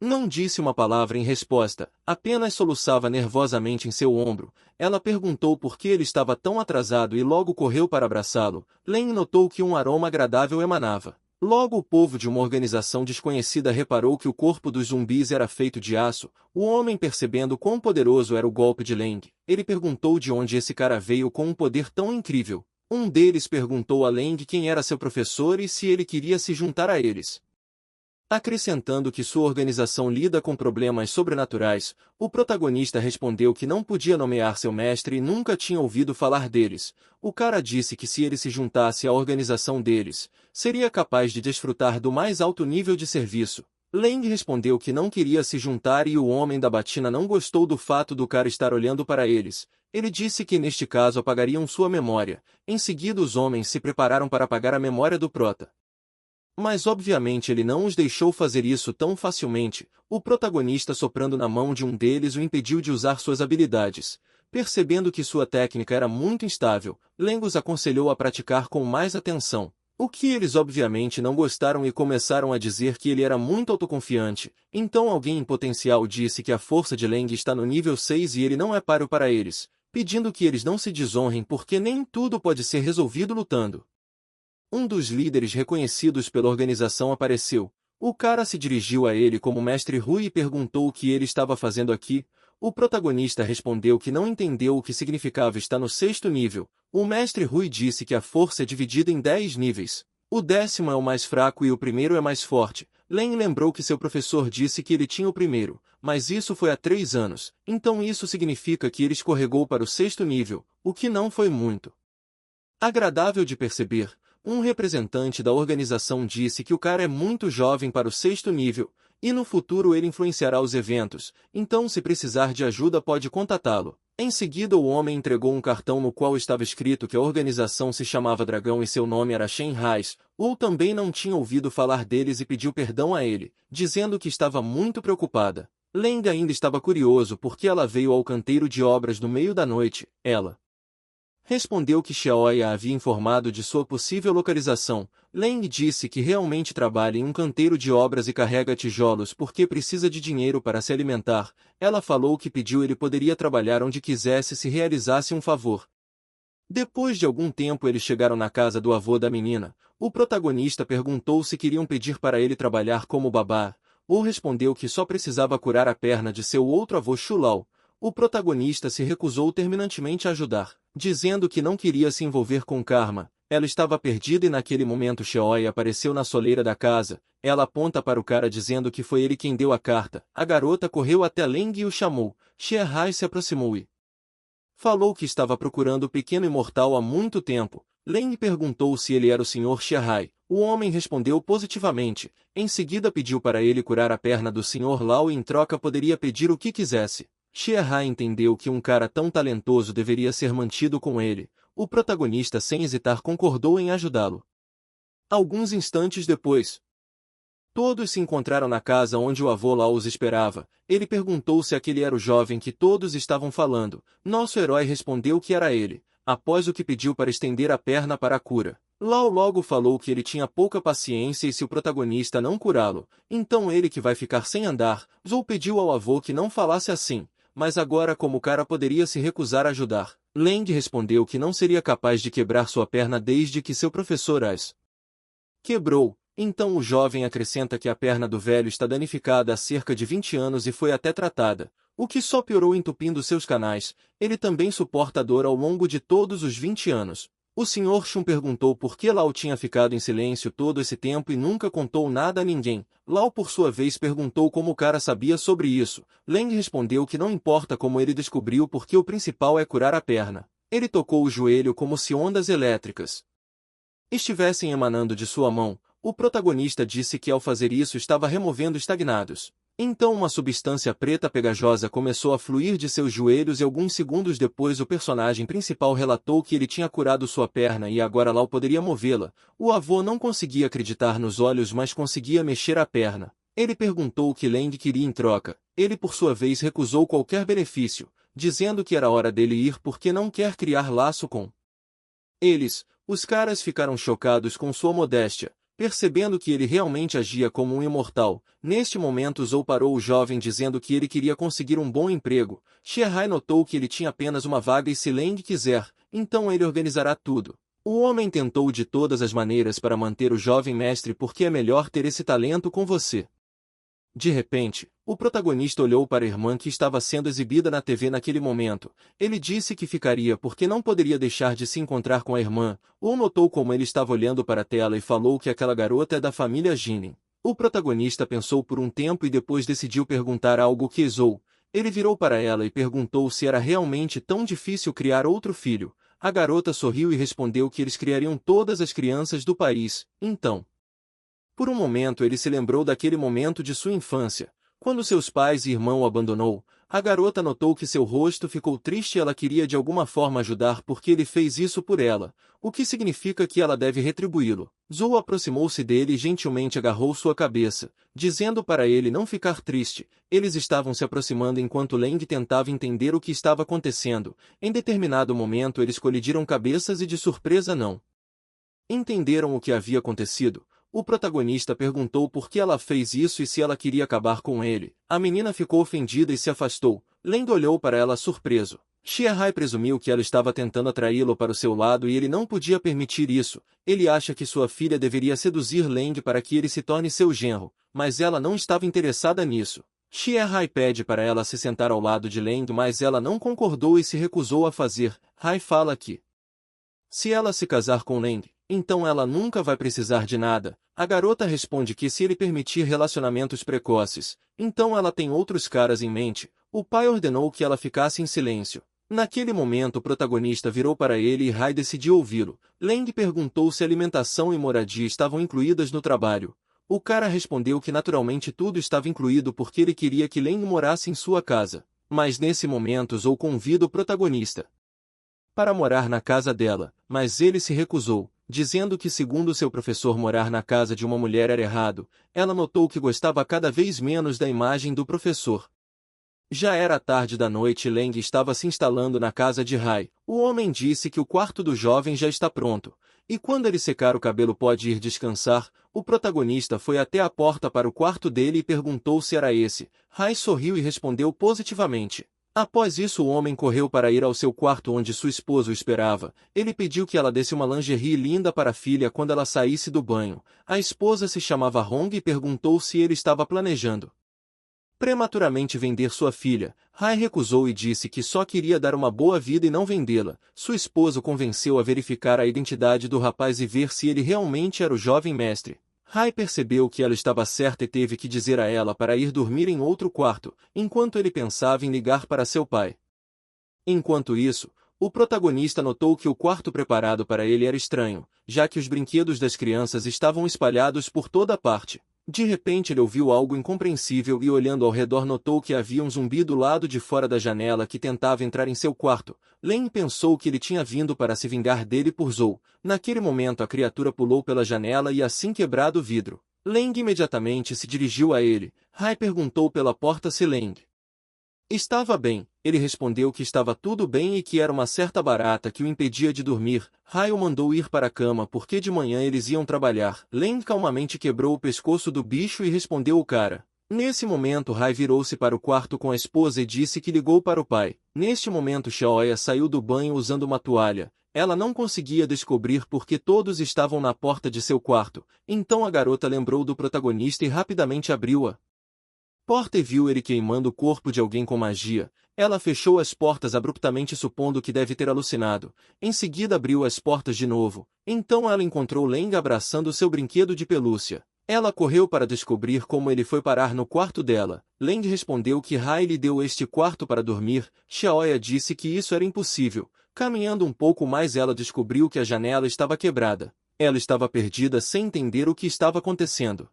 não disse uma palavra em resposta, apenas soluçava nervosamente em seu ombro. Ela perguntou por que ele estava tão atrasado e logo correu para abraçá-lo. Len notou que um aroma agradável emanava. Logo o povo de uma organização desconhecida reparou que o corpo dos zumbis era feito de aço. O homem, percebendo quão poderoso era o golpe de Leng, ele perguntou de onde esse cara veio com um poder tão incrível. Um deles perguntou a Leng quem era seu professor e se ele queria se juntar a eles. Acrescentando que sua organização lida com problemas sobrenaturais, o protagonista respondeu que não podia nomear seu mestre e nunca tinha ouvido falar deles. O cara disse que se ele se juntasse à organização deles, seria capaz de desfrutar do mais alto nível de serviço. Leng respondeu que não queria se juntar e o homem da batina não gostou do fato do cara estar olhando para eles. Ele disse que neste caso apagariam sua memória. Em seguida os homens se prepararam para apagar a memória do prota. Mas obviamente ele não os deixou fazer isso tão facilmente. O protagonista soprando na mão de um deles o impediu de usar suas habilidades. Percebendo que sua técnica era muito instável, Leng os aconselhou a praticar com mais atenção. O que eles obviamente não gostaram e começaram a dizer que ele era muito autoconfiante. Então alguém em potencial disse que a força de Leng está no nível 6 e ele não é páreo para eles, pedindo que eles não se desonrem porque nem tudo pode ser resolvido lutando. Um dos líderes reconhecidos pela organização apareceu. O cara se dirigiu a ele como Mestre Rui e perguntou o que ele estava fazendo aqui. O protagonista respondeu que não entendeu o que significava estar no 6º nível. O Mestre Rui disse que a força é dividida em 10 níveis. O 10º é o mais fraco e o primeiro é mais forte. Len lembrou que seu professor disse que ele tinha o primeiro, mas isso foi há 3 anos. Então isso significa que ele escorregou para o 6º nível, o que não foi muito agradável de perceber. Um representante da organização disse que o cara é muito jovem para o 6º nível, e no futuro ele influenciará os eventos, então se precisar de ajuda pode contatá-lo. Em seguida o homem entregou um cartão no qual estava escrito que a organização se chamava Dragão e seu nome era Shen Hais, ou também não tinha ouvido falar deles e pediu perdão a ele, dizendo que estava muito preocupada. Leng ainda estava curioso porque ela veio ao canteiro de obras no meio da noite. Ela respondeu que Xiaoya havia informado de sua possível localização. Leng disse que realmente trabalha em um canteiro de obras e carrega tijolos porque precisa de dinheiro para se alimentar. Ela falou que pediu ele poderia trabalhar onde quisesse se realizasse um favor. Depois de algum tempo eles chegaram na casa do avô da menina. O protagonista perguntou se queriam pedir para ele trabalhar como babá, ou respondeu que só precisava curar a perna de seu outro avô Shulau. O protagonista se recusou terminantemente a ajudar, dizendo que não queria se envolver com Karma. Ela estava perdida e naquele momento Xiaoya apareceu na soleira da casa. Ela aponta para o cara dizendo que foi ele quem deu a carta. A garota correu até Leng e o chamou. Xiahai se aproximou e falou que estava procurando o pequeno imortal há muito tempo. Leng perguntou se ele era o Sr. Xiahai. O homem respondeu positivamente. Em seguida pediu para ele curar a perna do Sr. Lao e em troca poderia pedir o que quisesse. Xiahai entendeu que um cara tão talentoso deveria ser mantido com ele. O protagonista sem hesitar concordou em ajudá-lo. Alguns instantes depois, todos se encontraram na casa onde o avô Lao os esperava. Ele perguntou se aquele era o jovem que todos estavam falando. Nosso herói respondeu que era ele, após o que pediu para estender a perna para a cura. Lao logo falou que ele tinha pouca paciência e se o protagonista não curá-lo, então ele que vai ficar sem andar. Zou pediu ao avô que não falasse assim. Mas agora como o cara poderia se recusar a ajudar? Leng respondeu que não seria capaz de quebrar sua perna desde que seu professor as quebrou. Então o jovem acrescenta que a perna do velho está danificada há cerca de 20 anos e foi até tratada, o que só piorou entupindo seus canais. Ele também suporta a dor ao longo de todos os 20 anos. O Sr. Shun perguntou por que Lao tinha ficado em silêncio todo esse tempo e nunca contou nada a ninguém. Lao por sua vez perguntou como o cara sabia sobre isso. Leng respondeu que não importa como ele descobriu porque o principal é curar a perna. Ele tocou o joelho como se ondas elétricas estivessem emanando de sua mão. O protagonista disse que ao fazer isso estava removendo estagnados. Então uma substância preta pegajosa começou a fluir de seus joelhos e alguns segundos depois o personagem principal relatou que ele tinha curado sua perna e agora Lau poderia movê-la. O avô não conseguia acreditar nos olhos, mas conseguia mexer a perna. Ele perguntou o que Lang queria em troca. Ele por sua vez recusou qualquer benefício, dizendo que era hora dele ir porque não quer criar laço com eles. Os caras ficaram chocados com sua modéstia, percebendo que ele realmente agia como um imortal. Neste momento Zou parou o jovem dizendo que ele queria conseguir um bom emprego. Xie notou que ele tinha apenas uma vaga e se Lang quiser, então ele organizará tudo. O homem tentou de todas as maneiras para manter o jovem mestre porque é melhor ter esse talento com você. De repente, o protagonista olhou para a irmã que estava sendo exibida na TV naquele momento. Ele disse que ficaria porque não poderia deixar de se encontrar com a irmã, ou notou como ele estava olhando para a tela e falou que aquela garota é da família Jinin. O protagonista pensou por um tempo e depois decidiu perguntar algo que Zou. Ele virou para ela e perguntou se era realmente tão difícil criar outro filho. A garota sorriu e respondeu que eles criariam todas as crianças do país. Então, por um momento ele se lembrou daquele momento de sua infância, quando seus pais e irmão o abandonou. A garota notou que seu rosto ficou triste e ela queria de alguma forma ajudar porque ele fez isso por ela, o que significa que ela deve retribuí-lo. Zou aproximou-se dele e gentilmente agarrou sua cabeça, dizendo para ele não ficar triste. Eles estavam se aproximando enquanto Lang tentava entender o que estava acontecendo. Em determinado momento eles colidiram cabeças e de surpresa não entenderam o que havia acontecido. O protagonista perguntou por que ela fez isso e se ela queria acabar com ele. A menina ficou ofendida e se afastou. Lang olhou para ela surpreso. Xie presumiu que ela estava tentando atraí-lo para o seu lado e ele não podia permitir isso. Ele acha que sua filha deveria seduzir Lang para que ele se torne seu genro, mas ela não estava interessada nisso. Xie pede para ela se sentar ao lado de Lang, mas ela não concordou e se recusou a fazer. Hai fala que se ela se casar com Lang, então ela nunca vai precisar de nada. A garota responde que se ele permitir relacionamentos precoces, então ela tem outros caras em mente. O pai ordenou que ela ficasse em silêncio. Naquele momento o protagonista virou para ele e Hai decidiu ouvi-lo. Lang perguntou se alimentação e moradia estavam incluídas no trabalho. O cara respondeu que naturalmente tudo estava incluído porque ele queria que Lang morasse em sua casa. Mas nesse momento Zou convida o protagonista para morar na casa dela, mas ele se recusou, dizendo que segundo seu professor morar na casa de uma mulher era errado. Ela notou que gostava cada vez menos da imagem do professor. Já era tarde da noite e Lang estava se instalando na casa de Hai. O homem disse que o quarto do jovem já está pronto, e quando ele secar o cabelo pode ir descansar. O protagonista foi até a porta para o quarto dele e perguntou se era esse. Hai sorriu e respondeu positivamente. Após isso o homem correu para ir ao seu quarto onde sua esposa o esperava. Ele pediu que ela desse uma lingerie linda para a filha quando ela saísse do banho. A esposa se chamava Hong e perguntou se ele estava planejando prematuramente vender sua filha. Hai recusou e disse que só queria dar uma boa vida e não vendê-la. Sua esposa o convenceu a verificar a identidade do rapaz e ver se ele realmente era o jovem mestre. Hai percebeu que ela estava certa e teve que dizer a ela para ir dormir em outro quarto, enquanto ele pensava em ligar para seu pai. Enquanto isso, o protagonista notou que o quarto preparado para ele era estranho, já que os brinquedos das crianças estavam espalhados por toda parte. De repente ele ouviu algo incompreensível e olhando ao redor notou que havia um zumbi do lado de fora da janela que tentava entrar em seu quarto. Lang pensou que ele tinha vindo para se vingar dele por Zou. Naquele momento a criatura pulou pela janela e assim quebrado o vidro. Lang imediatamente se dirigiu a ele. Hai perguntou pela porta se Lang estava bem. Ele respondeu que estava tudo bem e que era uma certa barata que o impedia de dormir. Hai o mandou ir para a cama porque de manhã eles iam trabalhar. Lang calmamente quebrou o pescoço do bicho e respondeu o cara. Nesse momento Hai virou-se para o quarto com a esposa e disse que ligou para o pai. Neste momento Xiaoya saiu do banho usando uma toalha. Ela não conseguia descobrir porque todos estavam na porta de seu quarto. Então a garota lembrou do protagonista e rapidamente abriu-a porta e viu ele queimando o corpo de alguém com magia. Ela fechou as portas abruptamente supondo que deve ter alucinado. Em seguida abriu as portas de novo. Então ela encontrou Lang abraçando seu brinquedo de pelúcia. Ela correu para descobrir como ele foi parar no quarto dela. Lang respondeu que Hai lhe deu este quarto para dormir. Xiaoya disse que isso era impossível. Caminhando um pouco mais ela descobriu que a janela estava quebrada. Ela estava perdida sem entender o que estava acontecendo.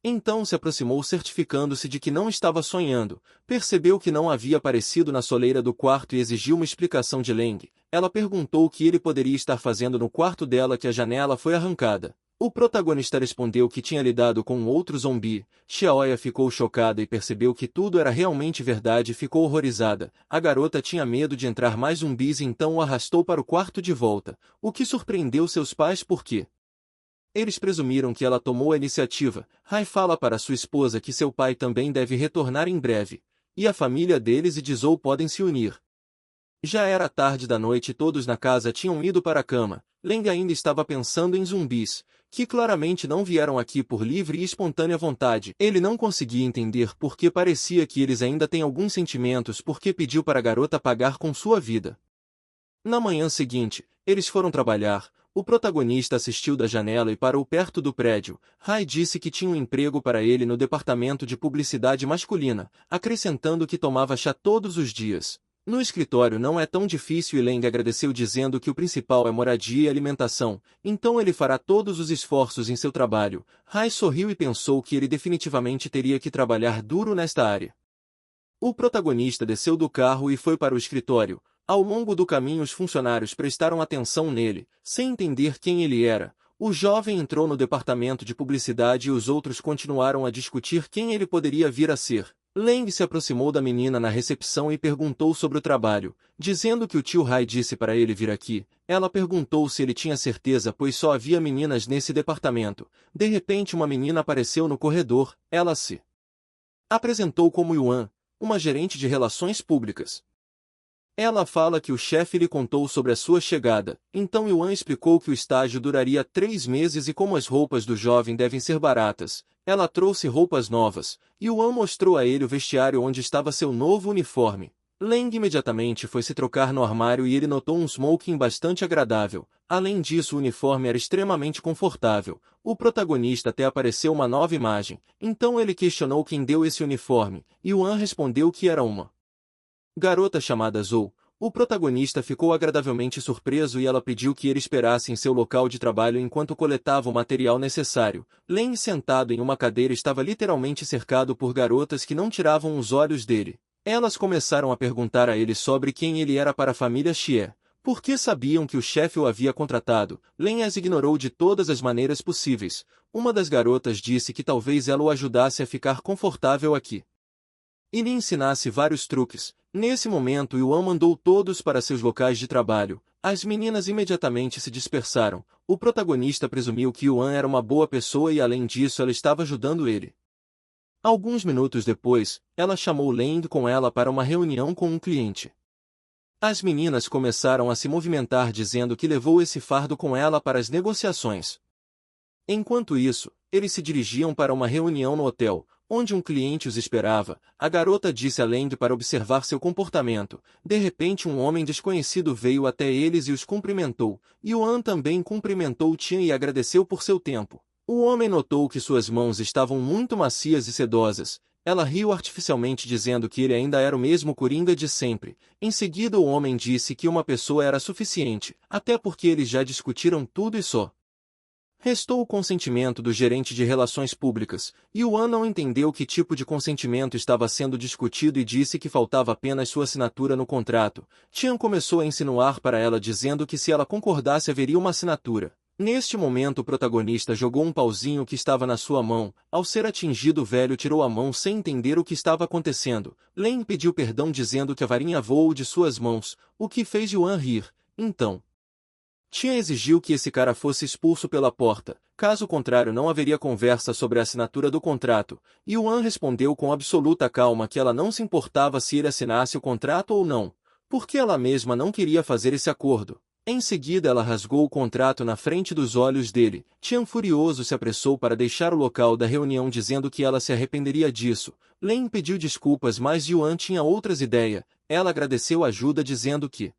Então se aproximou certificando-se de que não estava sonhando, percebeu que não havia aparecido na soleira do quarto e exigiu uma explicação de Leng. Ela perguntou o que ele poderia estar fazendo no quarto dela que a janela foi arrancada. O protagonista respondeu que tinha lidado com um outro zumbi. Xiaoya ficou chocada e percebeu que tudo era realmente verdade e ficou horrorizada. A garota tinha medo de entrar mais zumbis e então o arrastou para o quarto de volta, o que surpreendeu seus pais porque eles presumiram que ela tomou a iniciativa. Hai fala para sua esposa que seu pai também deve retornar em breve, e a família deles e Jizou podem se unir. Já era tarde da noite e todos na casa tinham ido para a cama. Leng ainda estava pensando em zumbis, que claramente não vieram aqui por livre e espontânea vontade. Ele não conseguia entender porque parecia que eles ainda têm alguns sentimentos porque pediu para a garota pagar com sua vida. Na manhã seguinte, eles foram trabalhar. O protagonista assistiu da janela e parou perto do prédio. Hai disse que tinha um emprego para ele no departamento de publicidade masculina, acrescentando que tomava chá todos os dias. No escritório não é tão difícil e Leng agradeceu dizendo que o principal é moradia e alimentação, então ele fará todos os esforços em seu trabalho. Hai sorriu e pensou que ele definitivamente teria que trabalhar duro nesta área. O protagonista desceu do carro e foi para o escritório. Ao longo do caminho os funcionários prestaram atenção nele, sem entender quem ele era. O jovem entrou no departamento de publicidade e os outros continuaram a discutir quem ele poderia vir a ser. Leng se aproximou da menina na recepção e perguntou sobre o trabalho, dizendo que o tio Hai disse para ele vir aqui. Ela perguntou se ele tinha certeza pois só havia meninas nesse departamento. De repente uma menina apareceu no corredor. Ela se apresentou como Yuan, uma gerente de relações públicas. Ela fala que o chefe lhe contou sobre a sua chegada, então Yuan explicou que o estágio duraria 3 meses e como as roupas do jovem devem ser baratas. Ela trouxe roupas novas. Yuan mostrou a ele o vestiário onde estava seu novo uniforme. Leng imediatamente foi se trocar no armário e ele notou um smoking bastante agradável. Além disso o uniforme era extremamente confortável. O protagonista até apareceu uma nova imagem, então ele questionou quem deu esse uniforme. Yuan respondeu que era uma garota chamada Zhou. O protagonista ficou agradavelmente surpreso e ela pediu que ele esperasse em seu local de trabalho enquanto coletava o material necessário. Leng, sentado em uma cadeira, estava literalmente cercado por garotas que não tiravam os olhos dele. Elas começaram a perguntar a ele sobre quem ele era para a família Xie. Porque sabiam que o chefe o havia contratado. Leng as ignorou de todas as maneiras possíveis. Uma das garotas disse que talvez ela o ajudasse a ficar confortável aqui e lhe ensinasse vários truques. Nesse momento Yuan mandou todos para seus locais de trabalho. As meninas imediatamente se dispersaram. O protagonista presumiu que Yuan era uma boa pessoa e além disso ela estava ajudando ele. Alguns minutos depois, ela chamou Leng com ela para uma reunião com um cliente. As meninas começaram a se movimentar dizendo que levou esse fardo com ela para as negociações. Enquanto isso, eles se dirigiam para uma reunião no hotel, onde um cliente os esperava. A garota disse a Leng para observar seu comportamento. De repente um homem desconhecido veio até eles e os cumprimentou. Yuan também cumprimentou Tian e agradeceu por seu tempo. O homem notou que suas mãos estavam muito macias e sedosas. Ela riu artificialmente dizendo que ele ainda era o mesmo coringa de sempre. Em seguida o homem disse que uma pessoa era suficiente, até porque eles já discutiram tudo e só restou o consentimento do gerente de relações públicas. Yuan não entendeu que tipo de consentimento estava sendo discutido e disse que faltava apenas sua assinatura no contrato. Tian começou a insinuar para ela dizendo que se ela concordasse haveria uma assinatura. Neste momento o protagonista jogou um pauzinho que estava na sua mão. Ao ser atingido o velho tirou a mão sem entender o que estava acontecendo. Leng pediu perdão dizendo que a varinha voou de suas mãos, o que fez Yuan rir. Então Tian exigiu que esse cara fosse expulso pela porta, caso contrário não haveria conversa sobre a assinatura do contrato. Yuan respondeu com absoluta calma que ela não se importava se ele assinasse o contrato ou não, porque ela mesma não queria fazer esse acordo. Em seguida ela rasgou o contrato na frente dos olhos dele. Tian furioso se apressou para deixar o local da reunião dizendo que ela se arrependeria disso. Leng pediu desculpas mas Yuan tinha outras ideias. Ela agradeceu a ajuda dizendo que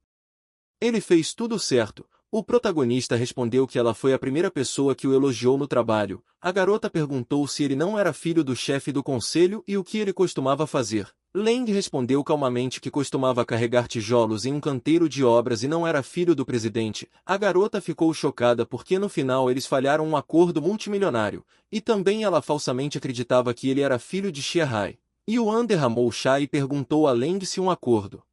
ele fez tudo certo. O protagonista respondeu que ela foi a primeira pessoa que o elogiou no trabalho. A garota perguntou se ele não era filho do chefe do conselho e o que ele costumava fazer. Lang respondeu calmamente que costumava carregar tijolos em um canteiro de obras e não era filho do presidente. A garota ficou chocada porque no final eles falharam um acordo multimilionário, e também ela falsamente acreditava que ele era filho de Xia Hai. Yuan derramou o chá e perguntou a Lang se um acordo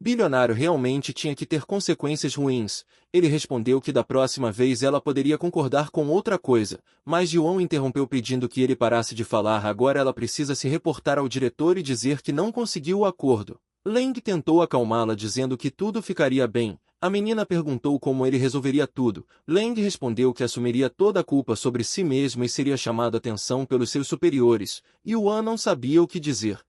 bilionário realmente tinha que ter consequências ruins. Ele respondeu que da próxima vez ela poderia concordar com outra coisa, mas Yuan interrompeu pedindo que ele parasse de falar. Agora ela precisa se reportar ao diretor e dizer que não conseguiu o acordo. Lang tentou acalmá-la dizendo que tudo ficaria bem. A menina perguntou como ele resolveria tudo. Lang respondeu que assumiria toda a culpa sobre si mesmo e seria chamado a atenção pelos seus superiores. Yuan não sabia o que dizer.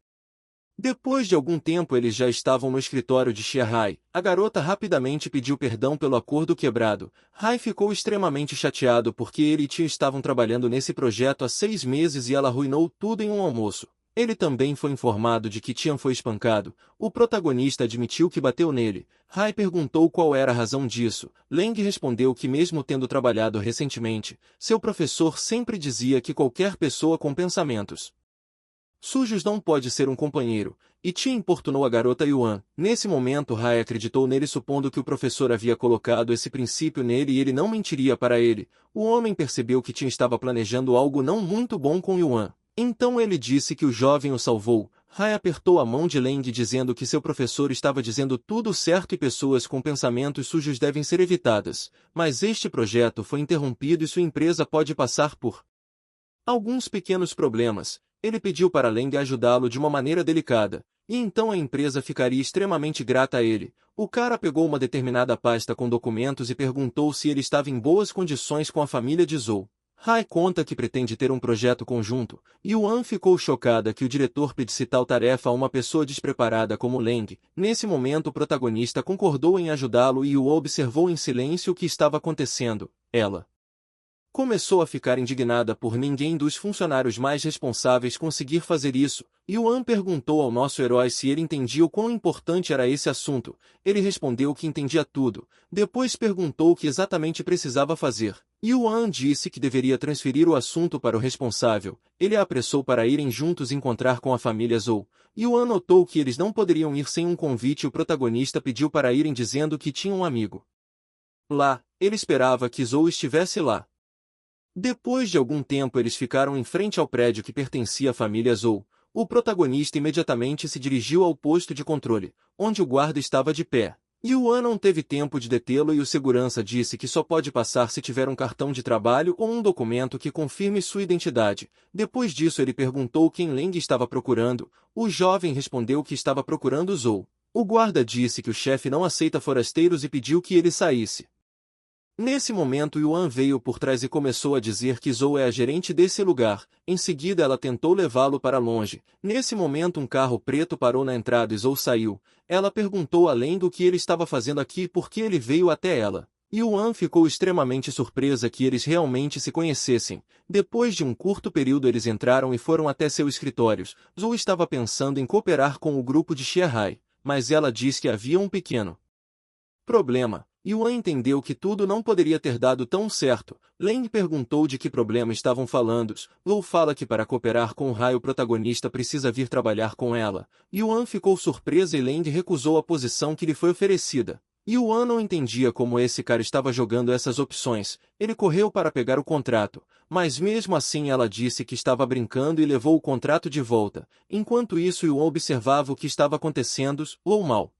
Depois de algum tempo eles já estavam no escritório de Xia Hai. A garota rapidamente pediu perdão pelo acordo quebrado. Hai ficou extremamente chateado porque ele e Tia estavam trabalhando nesse projeto há 6 meses e ela arruinou tudo em um almoço. Ele também foi informado de que Tian foi espancado. O protagonista admitiu que bateu nele. Hai perguntou qual era a razão disso. Lang respondeu que mesmo tendo trabalhado recentemente, seu professor sempre dizia que qualquer pessoa com pensamentos sujos não pode ser um companheiro, e Tia importunou a garota Yuan. Nesse momento Hai acreditou nele supondo que o professor havia colocado esse princípio nele e ele não mentiria para ele. O homem percebeu que Tia estava planejando algo não muito bom com Yuan. Então ele disse que o jovem o salvou. Hai apertou a mão de Lang dizendo que seu professor estava dizendo tudo certo e pessoas com pensamentos sujos devem ser evitadas. Mas este projeto foi interrompido e sua empresa pode passar por alguns pequenos problemas. Ele pediu para Lang ajudá-lo de uma maneira delicada, e então a empresa ficaria extremamente grata a ele. O cara pegou uma determinada pasta com documentos e perguntou se ele estava em boas condições com a família de Zhou. Hai conta que pretende ter um projeto conjunto. Yuan ficou chocada que o diretor pedisse tal tarefa a uma pessoa despreparada como Lang. Nesse momento o protagonista concordou em ajudá-lo e Yuan observou em silêncio o que estava acontecendo. Ela começou a ficar indignada por ninguém dos funcionários mais responsáveis conseguir fazer isso. Yuan perguntou ao nosso herói se ele entendia o quão importante era esse assunto. Ele respondeu que entendia tudo. Depois perguntou o que exatamente precisava fazer. Yuan disse que deveria transferir o assunto para o responsável. Ele a apressou para irem juntos encontrar com a família Zhou. Yuan notou que eles não poderiam ir sem um convite e o protagonista pediu para irem dizendo que tinha um amigo lá. Ele esperava que Zhou estivesse lá. Depois de algum tempo eles ficaram em frente ao prédio que pertencia à família Zhou. O protagonista imediatamente se dirigiu ao posto de controle, onde o guarda estava de pé. Yuan não teve tempo de detê-lo e o segurança disse que só pode passar se tiver um cartão de trabalho ou um documento que confirme sua identidade. Depois disso ele perguntou quem Lang estava procurando. O jovem respondeu que estava procurando Zhou. O guarda disse que o chefe não aceita forasteiros e pediu que ele saísse. Nesse momento Yuan veio por trás e começou a dizer que Zhou é a gerente desse lugar. Em seguida ela tentou levá-lo para longe. Nesse momento um carro preto parou na entrada e Zhou saiu. Ela perguntou além do que ele estava fazendo aqui e por que ele veio até ela. Yuan ficou extremamente surpresa que eles realmente se conhecessem. Depois de um curto período eles entraram e foram até seu escritório. Zhou estava pensando em cooperar com o grupo de Xia Hai, mas ela disse que havia um pequeno problema. Yuan entendeu que tudo não poderia ter dado tão certo. Lang perguntou de que problema estavam falando. Zhou fala que para cooperar com o Hai o protagonista precisa vir trabalhar com ela. Yuan ficou surpresa e Lang recusou a posição que lhe foi oferecida. Yuan não entendia como esse cara estava jogando essas opções. Ele correu para pegar o contrato, mas mesmo assim ela disse que estava brincando e levou o contrato de volta. Enquanto isso Yuan observava o que estava acontecendo. Zhou mal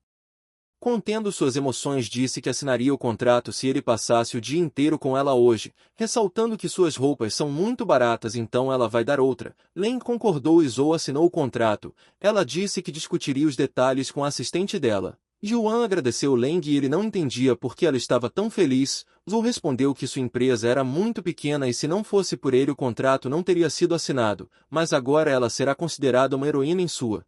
contendo suas emoções disse que assinaria o contrato se ele passasse o dia inteiro com ela hoje, ressaltando que suas roupas são muito baratas então ela vai dar outra. Lang concordou e Zhou assinou o contrato. Ela disse que discutiria os detalhes com a assistente dela. Yuan agradeceu Lang e ele não entendia por que ela estava tão feliz. Zhou respondeu que sua empresa era muito pequena e se não fosse por ele o contrato não teria sido assinado, mas agora ela será considerada uma heroína em sua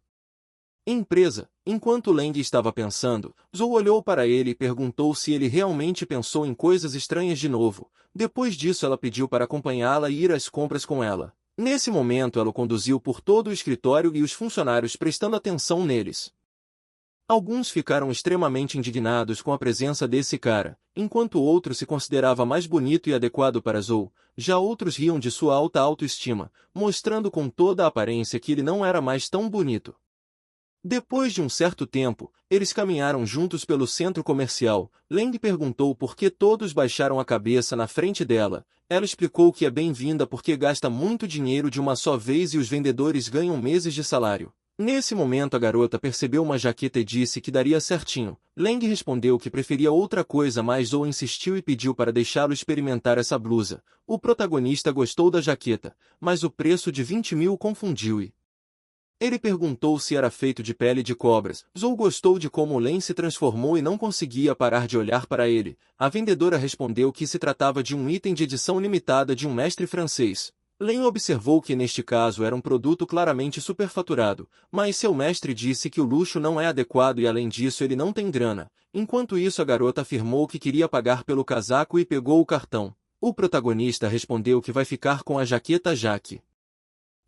empresa. Enquanto Lang estava pensando, Zhou olhou para ele e perguntou se ele realmente pensou em coisas estranhas de novo. Depois disso ela pediu para acompanhá-la e ir às compras com ela. Nesse momento ela o conduziu por todo o escritório e os funcionários prestando atenção neles. Alguns ficaram extremamente indignados com a presença desse cara, enquanto outro se considerava mais bonito e adequado para Zhou. Já outros riam de sua alta autoestima, mostrando com toda a aparência que ele não era mais tão bonito. Depois de um certo tempo, eles caminharam juntos pelo centro comercial. Leng perguntou por que todos baixaram a cabeça na frente dela. Ela explicou que é bem-vinda porque gasta muito dinheiro de uma só vez e os vendedores ganham meses de salário. Nesse momento a garota percebeu uma jaqueta e disse que daria certinho. Leng respondeu que preferia outra coisa, mas Zou insistiu e pediu para deixá-lo experimentar essa blusa. O protagonista gostou da jaqueta, mas o preço de 20.000 confundiu-o. Ele perguntou se era feito de pele de cobras. Zou gostou de como Len se transformou e não conseguia parar de olhar para ele. A vendedora respondeu que se tratava de um item de edição limitada de um mestre francês. Len observou que neste caso era um produto claramente superfaturado, mas seu mestre disse que o luxo não é adequado e além disso ele não tem grana. Enquanto isso a garota afirmou que queria pagar pelo casaco e pegou o cartão. O protagonista respondeu que vai ficar com a jaqueta já que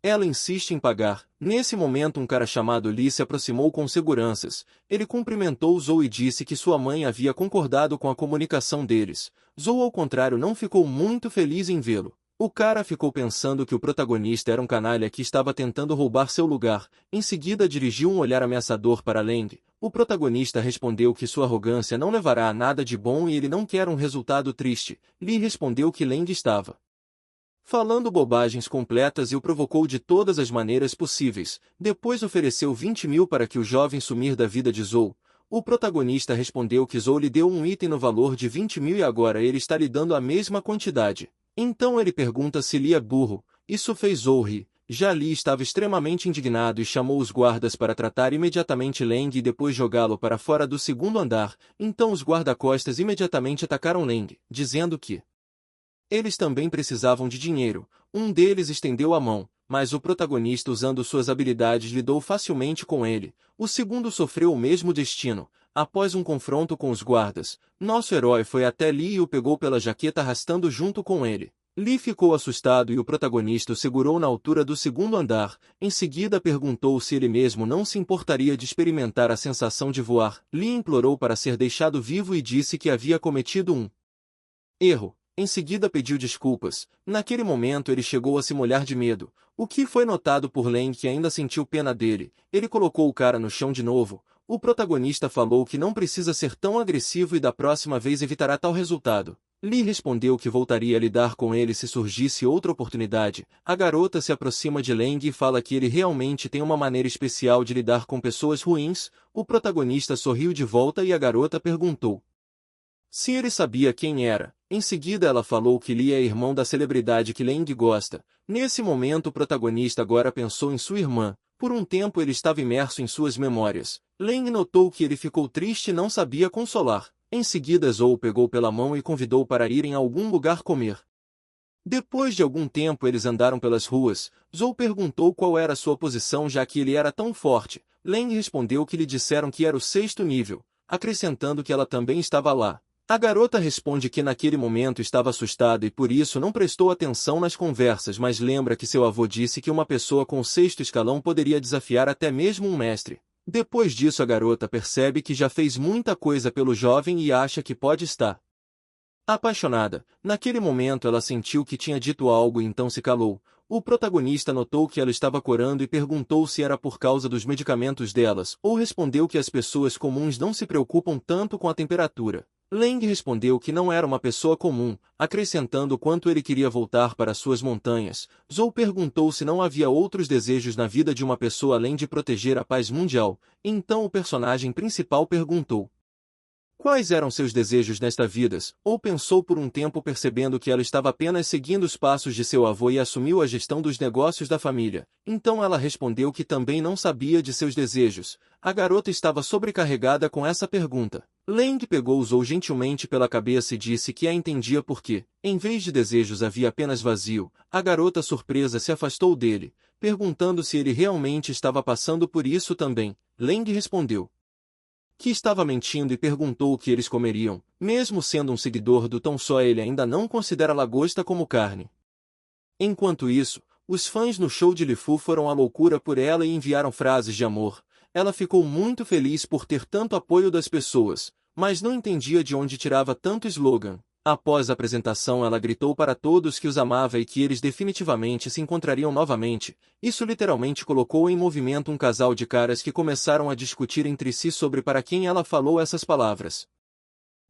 ela insiste em pagar. Nesse momento um cara chamado Lee se aproximou com seguranças. Ele cumprimentou Zou e disse que sua mãe havia concordado com a comunicação deles. Zou ao contrário não ficou muito feliz em vê-lo. O cara ficou pensando que o protagonista era um canalha que estava tentando roubar seu lugar. Em seguida dirigiu um olhar ameaçador para Leng. O protagonista respondeu que sua arrogância não levará a nada de bom e ele não quer um resultado triste. Lee respondeu que Leng estava falando bobagens completas e o provocou de todas as maneiras possíveis. Depois ofereceu 20.000 para que o jovem sumir da vida de Zou. O protagonista respondeu que Zou lhe deu um item no valor de 20.000 e agora ele está lhe dando a mesma quantidade. Então ele pergunta se Lee é burro. Isso fez Zou rir. Já Lee estava extremamente indignado e chamou os guardas para tratar imediatamente Leng e depois jogá-lo para fora do segundo andar. Então os guarda-costas imediatamente atacaram Leng, dizendo que eles também precisavam de dinheiro. Um deles estendeu a mão, mas o protagonista, usando suas habilidades, lidou facilmente com ele. O segundo sofreu o mesmo destino. Após um confronto com os guardas, nosso herói foi até Lee e o pegou pela jaqueta arrastando junto com ele. Lee ficou assustado e o protagonista o segurou na altura do segundo andar. Em seguida perguntou se ele mesmo não se importaria de experimentar a sensação de voar. Lee implorou para ser deixado vivo e disse que havia cometido um erro. Em seguida pediu desculpas. Naquele momento ele chegou a se molhar de medo, o que foi notado por Leng, que ainda sentiu pena dele. Ele colocou o cara no chão de novo. O protagonista falou que não precisa ser tão agressivo e da próxima vez evitará tal resultado. Lee respondeu que voltaria a lidar com ele se surgisse outra oportunidade. A garota se aproxima de Leng e fala que ele realmente tem uma maneira especial de lidar com pessoas ruins. O protagonista sorriu de volta e a garota perguntou se ele sabia quem era. Em seguida ela falou que Lee é irmão da celebridade que Leng gosta. Nesse momento o protagonista agora pensou em sua irmã. Por um tempo ele estava imerso em suas memórias. Leng notou que ele ficou triste e não sabia consolar. Em seguida Zou o pegou pela mão e convidou para irem a algum lugar comer. Depois de algum tempo eles andaram pelas ruas. Zou perguntou qual era sua posição já que ele era tão forte. Leng respondeu que lhe disseram que era o 6º nível, acrescentando que ela também estava lá. A garota responde que naquele momento estava assustada e por isso não prestou atenção nas conversas, mas lembra que seu avô disse que uma pessoa com o 6º escalão poderia desafiar até mesmo um mestre. Depois disso a garota percebe que já fez muita coisa pelo jovem e acha que pode estar apaixonada. Naquele momento ela sentiu que tinha dito algo e então se calou. O protagonista notou que ela estava corando e perguntou se era por causa dos medicamentos delas, ou respondeu que as pessoas comuns não se preocupam tanto com a temperatura. Leng respondeu que não era uma pessoa comum, acrescentando quanto ele queria voltar para suas montanhas. Zou perguntou se não havia outros desejos na vida de uma pessoa além de proteger a paz mundial. Então o personagem principal perguntou quais eram seus desejos nesta vida, ou pensou por um tempo percebendo que ela estava apenas seguindo os passos de seu avô e assumiu a gestão dos negócios da família. Então ela respondeu que também não sabia de seus desejos. A garota estava sobrecarregada com essa pergunta. Leng pegou Zou gentilmente pela cabeça e disse que a entendia porque, em vez de desejos havia apenas vazio. A garota surpresa se afastou dele, perguntando se ele realmente estava passando por isso também. Leng respondeu que estava mentindo e perguntou o que eles comeriam. Mesmo sendo um seguidor do Tão Só, ele ainda não considera lagosta como carne. Enquanto isso, os fãs no show de Lifu foram à loucura por ela e enviaram frases de amor. Ela ficou muito feliz por ter tanto apoio das pessoas, mas não entendia de onde tirava tanto slogan. Após a apresentação, ela gritou para todos que os amava e que eles definitivamente se encontrariam novamente. Isso literalmente colocou em movimento um casal de caras que começaram a discutir entre si sobre para quem ela falou essas palavras.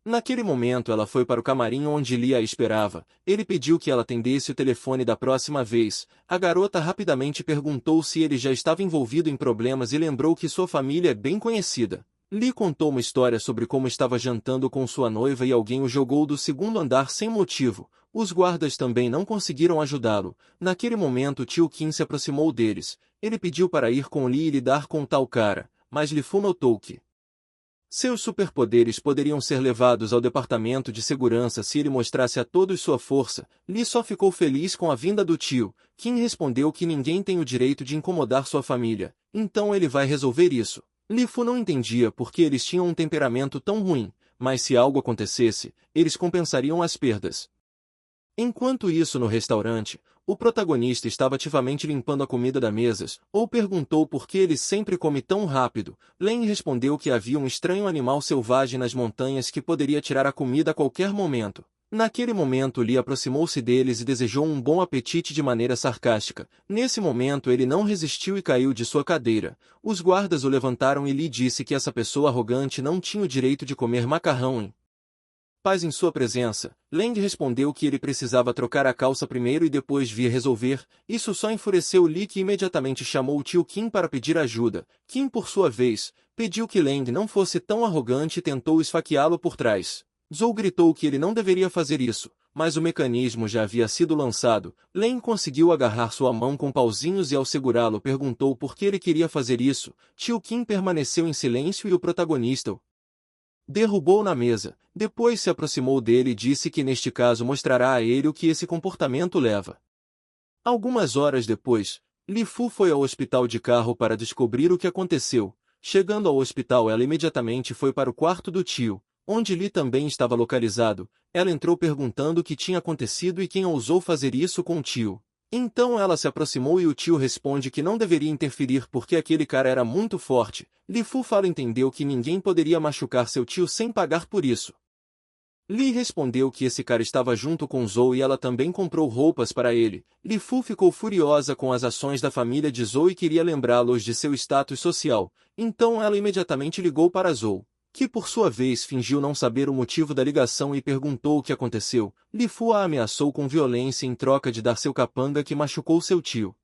Naquele momento ela foi para o camarim onde Lee a esperava. Ele pediu que ela atendesse o telefone da próxima vez. A garota rapidamente perguntou se ele já estava envolvido em problemas e lembrou que sua família é bem conhecida. Lee contou uma história sobre como estava jantando com sua noiva e alguém o jogou do segundo andar sem motivo. Os guardas também não conseguiram ajudá-lo. Naquele momento tio Kim se aproximou deles. Ele pediu para ir com Lee e lidar com tal cara, mas Lee-Fu notou que seus superpoderes poderiam ser levados ao departamento de segurança se ele mostrasse a todos sua força. Lee só ficou feliz com a vinda do tio. Kim respondeu que ninguém tem o direito de incomodar sua família, então ele vai resolver isso. Lee-Fu não entendia por que eles tinham um temperamento tão ruim, mas se algo acontecesse, eles compensariam as perdas. Enquanto isso no restaurante, o protagonista estava ativamente limpando a comida da mesa, ou perguntou por que ele sempre come tão rápido. Len respondeu que havia um estranho animal selvagem nas montanhas que poderia tirar a comida a qualquer momento. Naquele momento Lee aproximou-se deles e desejou um bom apetite de maneira sarcástica. Nesse momento ele não resistiu e caiu de sua cadeira. Os guardas o levantaram e Lee disse que essa pessoa arrogante não tinha o direito de comer macarrão em paz em sua presença. Lang respondeu que ele precisava trocar a calça primeiro e depois vir resolver. Isso só enfureceu Lee, que imediatamente chamou o tio Kim para pedir ajuda. Kim, por sua vez, pediu que Lang não fosse tão arrogante e tentou esfaqueá-lo por trás. Zhou gritou que ele não deveria fazer isso, mas o mecanismo já havia sido lançado. Lang conseguiu agarrar sua mão com pauzinhos e ao segurá-lo perguntou por que ele queria fazer isso. Tio Kim permaneceu em silêncio e o protagonista o derrubou na mesa. Depois se aproximou dele e disse que neste caso mostrará a ele o que esse comportamento leva. Algumas horas depois, Lee-Fu foi ao hospital de carro para descobrir o que aconteceu. Chegando ao hospital, ela imediatamente foi para o quarto do tio, onde Lee também estava localizado. Ela entrou perguntando o que tinha acontecido e quem ousou fazer isso com o tio. Então ela se aproximou e o tio responde que não deveria interferir porque aquele cara era muito forte. Lee-Fu entendeu que ninguém poderia machucar seu tio sem pagar por isso. Lee respondeu que esse cara estava junto com Zhou e ela também comprou roupas para ele. Lee-Fu ficou furiosa com as ações da família de Zhou e queria lembrá-los de seu status social. Então ela imediatamente ligou para Zhou, que por sua vez fingiu não saber o motivo da ligação e perguntou o que aconteceu. Lee-Fu a ameaçou com violência em troca de dar seu capanga que machucou seu tio.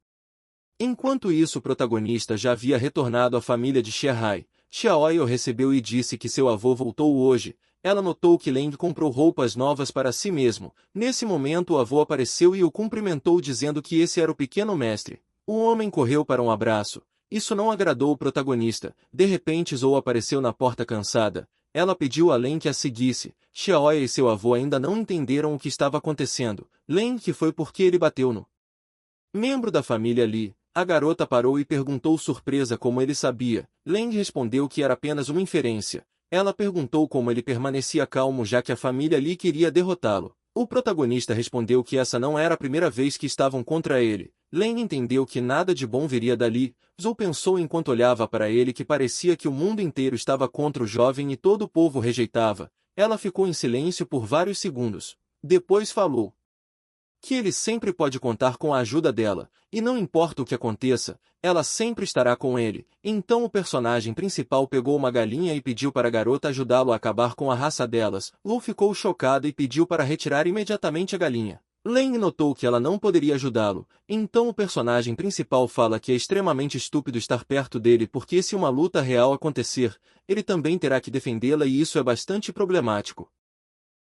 Enquanto isso, o protagonista já havia retornado à família de Xiahai. Xiaoyi o recebeu e disse que seu avô voltou hoje. Ela notou que Leng comprou roupas novas para si mesmo. Nesse momento o avô apareceu e o cumprimentou dizendo que esse era o pequeno mestre. O homem correu para um abraço. Isso não agradou o protagonista. De repente Zhou apareceu na porta cansada. Ela pediu a Len que a seguisse. Xiaoyi e seu avô ainda não entenderam o que estava acontecendo. Len que foi porque ele bateu no membro da família Li. A garota parou e perguntou surpresa como ele sabia. Len respondeu que era apenas uma inferência. Ela perguntou como ele permanecia calmo já que a família Li queria derrotá-lo. O protagonista respondeu que essa não era a primeira vez que estavam contra ele. Len entendeu que nada de bom viria dali. Zhou pensou enquanto olhava para ele que parecia que o mundo inteiro estava contra o jovem e todo o povo rejeitava. Ela ficou em silêncio por vários segundos. Depois falou que ele sempre pode contar com a ajuda dela, e não importa o que aconteça, ela sempre estará com ele. Então o personagem principal pegou uma galinha e pediu para a garota ajudá-lo a acabar com a raça delas. Lu ficou chocada e pediu para retirar imediatamente a galinha. Len notou que ela não poderia ajudá-lo, então o personagem principal fala que é extremamente estúpido estar perto dele porque se uma luta real acontecer, ele também terá que defendê-la e isso é bastante problemático.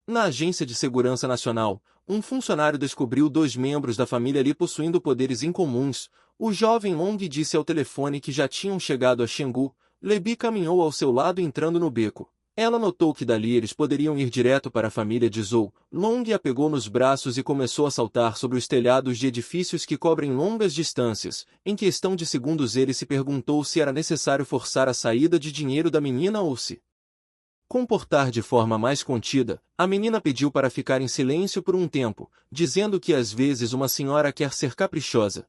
Na Agência de Segurança Nacional, um funcionário descobriu 2 membros da família Li possuindo poderes incomuns. O jovem Long disse ao telefone que já tinham chegado a Xingu. Lebi caminhou ao seu lado entrando no beco. Ela notou que dali eles poderiam ir direto para a família de Zhou. Long a pegou nos braços e começou a saltar sobre os telhados de edifícios que cobrem longas distâncias. Em questão de segundos ele se perguntou se era necessário forçar a saída de dinheiro da menina ou se comportar de forma mais contida. A menina pediu para ficar em silêncio por um tempo, dizendo que às vezes uma senhora quer ser caprichosa.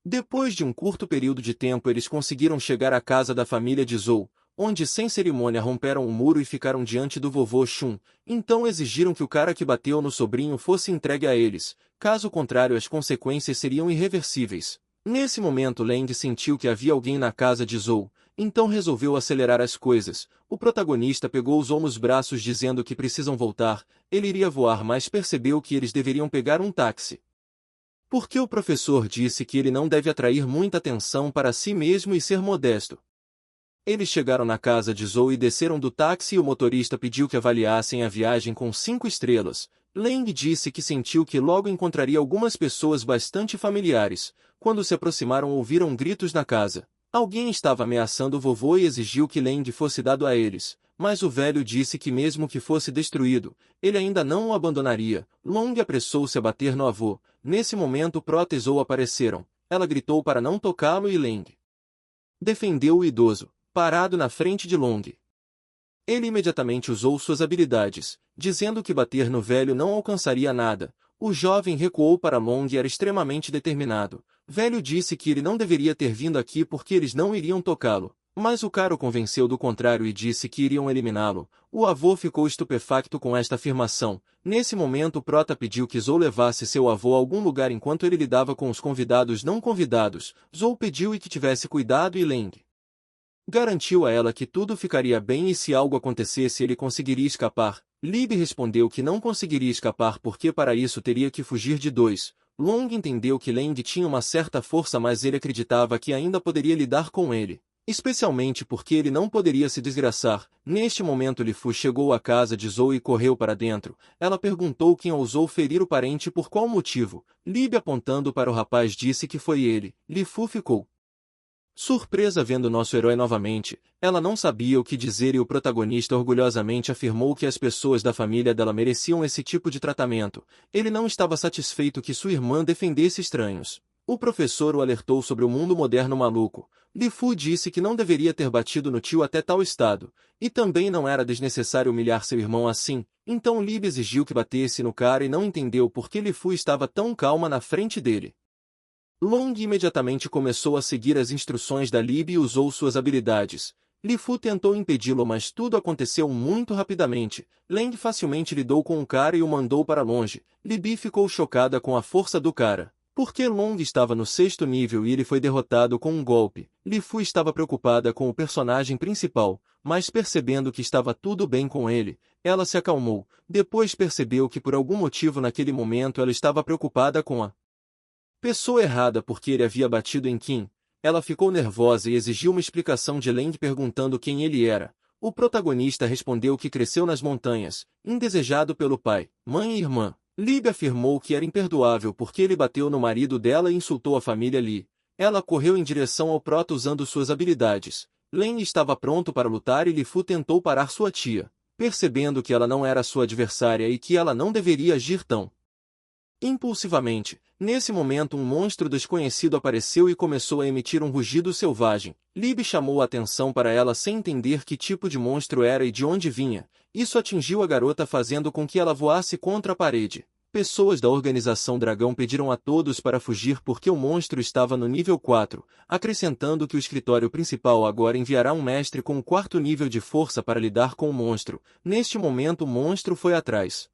Depois de um curto período de tempo eles conseguiram chegar à casa da família de Zhou. onde sem cerimônia romperam o muro e ficaram diante do vovô Shun. Então exigiram que o cara que bateu no sobrinho fosse entregue a eles, caso contrário as consequências seriam irreversíveis. Nesse momento Leng sentiu que havia alguém na casa de Zhou, então resolveu acelerar as coisas. O protagonista pegou Zhou nos braços dizendo que precisam voltar, ele iria voar mas percebeu que eles deveriam pegar um táxi. Porque o professor disse que ele não deve atrair muita atenção para si mesmo e ser modesto. Eles chegaram na casa de Zhou e desceram do táxi e o motorista pediu que avaliassem a viagem com 5 estrelas. Leng disse que sentiu que logo encontraria algumas pessoas bastante familiares. Quando se aproximaram ouviram gritos na casa. Alguém estava ameaçando o vovô e exigiu que Leng fosse dado a eles. Mas o velho disse que mesmo que fosse destruído, ele ainda não o abandonaria. Long apressou-se a bater no avô. Nesse momento Prota e Zhou apareceram. Ela gritou para não tocá-lo e Leng defendeu o idoso, parado na frente de Long. Ele imediatamente usou suas habilidades, dizendo que bater no velho não alcançaria nada. O jovem recuou para Long e era extremamente determinado. Velho disse que ele não deveria ter vindo aqui porque eles não iriam tocá-lo. Mas o cara o convenceu do contrário e disse que iriam eliminá-lo. O avô ficou estupefacto com esta afirmação. Nesse momento Prota pediu que Zhou levasse seu avô a algum lugar enquanto ele lidava com os convidados não convidados. Zhou pediu e que tivesse cuidado e Leng garantiu a ela que tudo ficaria bem e se algo acontecesse ele conseguiria escapar. Lib respondeu que não conseguiria escapar porque para isso teria que fugir de 2. Long entendeu que Leng tinha uma certa força mas ele acreditava que ainda poderia lidar com ele. Especialmente porque ele não poderia se desgraçar. Neste momento Li Fu chegou à casa de Zhou e correu para dentro. Ela perguntou quem ousou ferir o parente e por qual motivo. Lib apontando para o rapaz disse que foi ele. Li Fu ficou surpresa vendo nosso herói novamente. Ela não sabia o que dizer e o protagonista orgulhosamente afirmou que as pessoas da família dela mereciam esse tipo de tratamento. Ele não estava satisfeito que sua irmã defendesse estranhos. O professor o alertou sobre o mundo moderno maluco. Li Fu disse que não deveria ter batido no tio até tal estado, e também não era desnecessário humilhar seu irmão assim, então Lib exigiu que batesse no cara e não entendeu por que Li Fu estava tão calma na frente dele. Long imediatamente começou a seguir as instruções da Lib e usou suas habilidades. Li Fu tentou impedi-lo mas tudo aconteceu muito rapidamente. Leng facilmente lidou com o cara e o mandou para longe. Lib ficou chocada com a força do cara. Porque Long estava no 6º nível e ele foi derrotado com um golpe. Li Fu estava preocupada com o personagem principal, mas percebendo que estava tudo bem com ele, ela se acalmou. Depois percebeu que por algum motivo naquele momento ela estava preocupada com a pessoa errada porque ele havia batido em Qin. Ela ficou nervosa e exigiu uma explicação de Leng perguntando quem ele era. O protagonista respondeu que cresceu nas montanhas, indesejado pelo pai, mãe e irmã. Lib afirmou que era imperdoável porque ele bateu no marido dela e insultou a família Li. Ela correu em direção ao Prota usando suas habilidades. Leng estava pronto para lutar e Li Fu tentou parar sua tia, percebendo que ela não era sua adversária e que ela não deveria agir tão impulsivamente. Nesse momento um monstro desconhecido apareceu e começou a emitir um rugido selvagem. Lib chamou a atenção para ela sem entender que tipo de monstro era e de onde vinha. Isso atingiu a garota fazendo com que ela voasse contra a parede. Pessoas da organização Dragão pediram a todos para fugir porque o monstro estava no nível 4, acrescentando que o escritório principal agora enviará um mestre com o 4º nível de força para lidar com o monstro. Neste momento o monstro foi atrás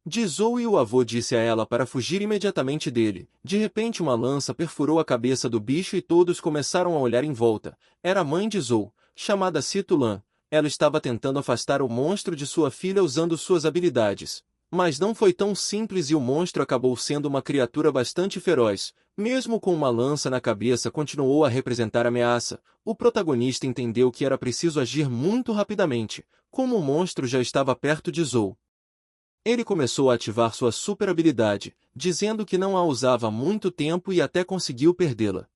de Zhou e o avô disse a ela para fugir imediatamente dele. De repente uma lança perfurou a cabeça do bicho e todos começaram a olhar em volta. Era a mãe de Zhou, chamada Situlan. Ela estava tentando afastar o monstro de sua filha usando suas habilidades. Mas não foi tão simples e o monstro acabou sendo uma criatura bastante feroz. Mesmo com uma lança na cabeça continuou a representar ameaça. O protagonista entendeu que era preciso agir muito rapidamente, como o monstro já estava perto de Zhou. Ele começou a ativar sua super habilidade, dizendo que não a usava há muito tempo e até conseguiu perdê-la.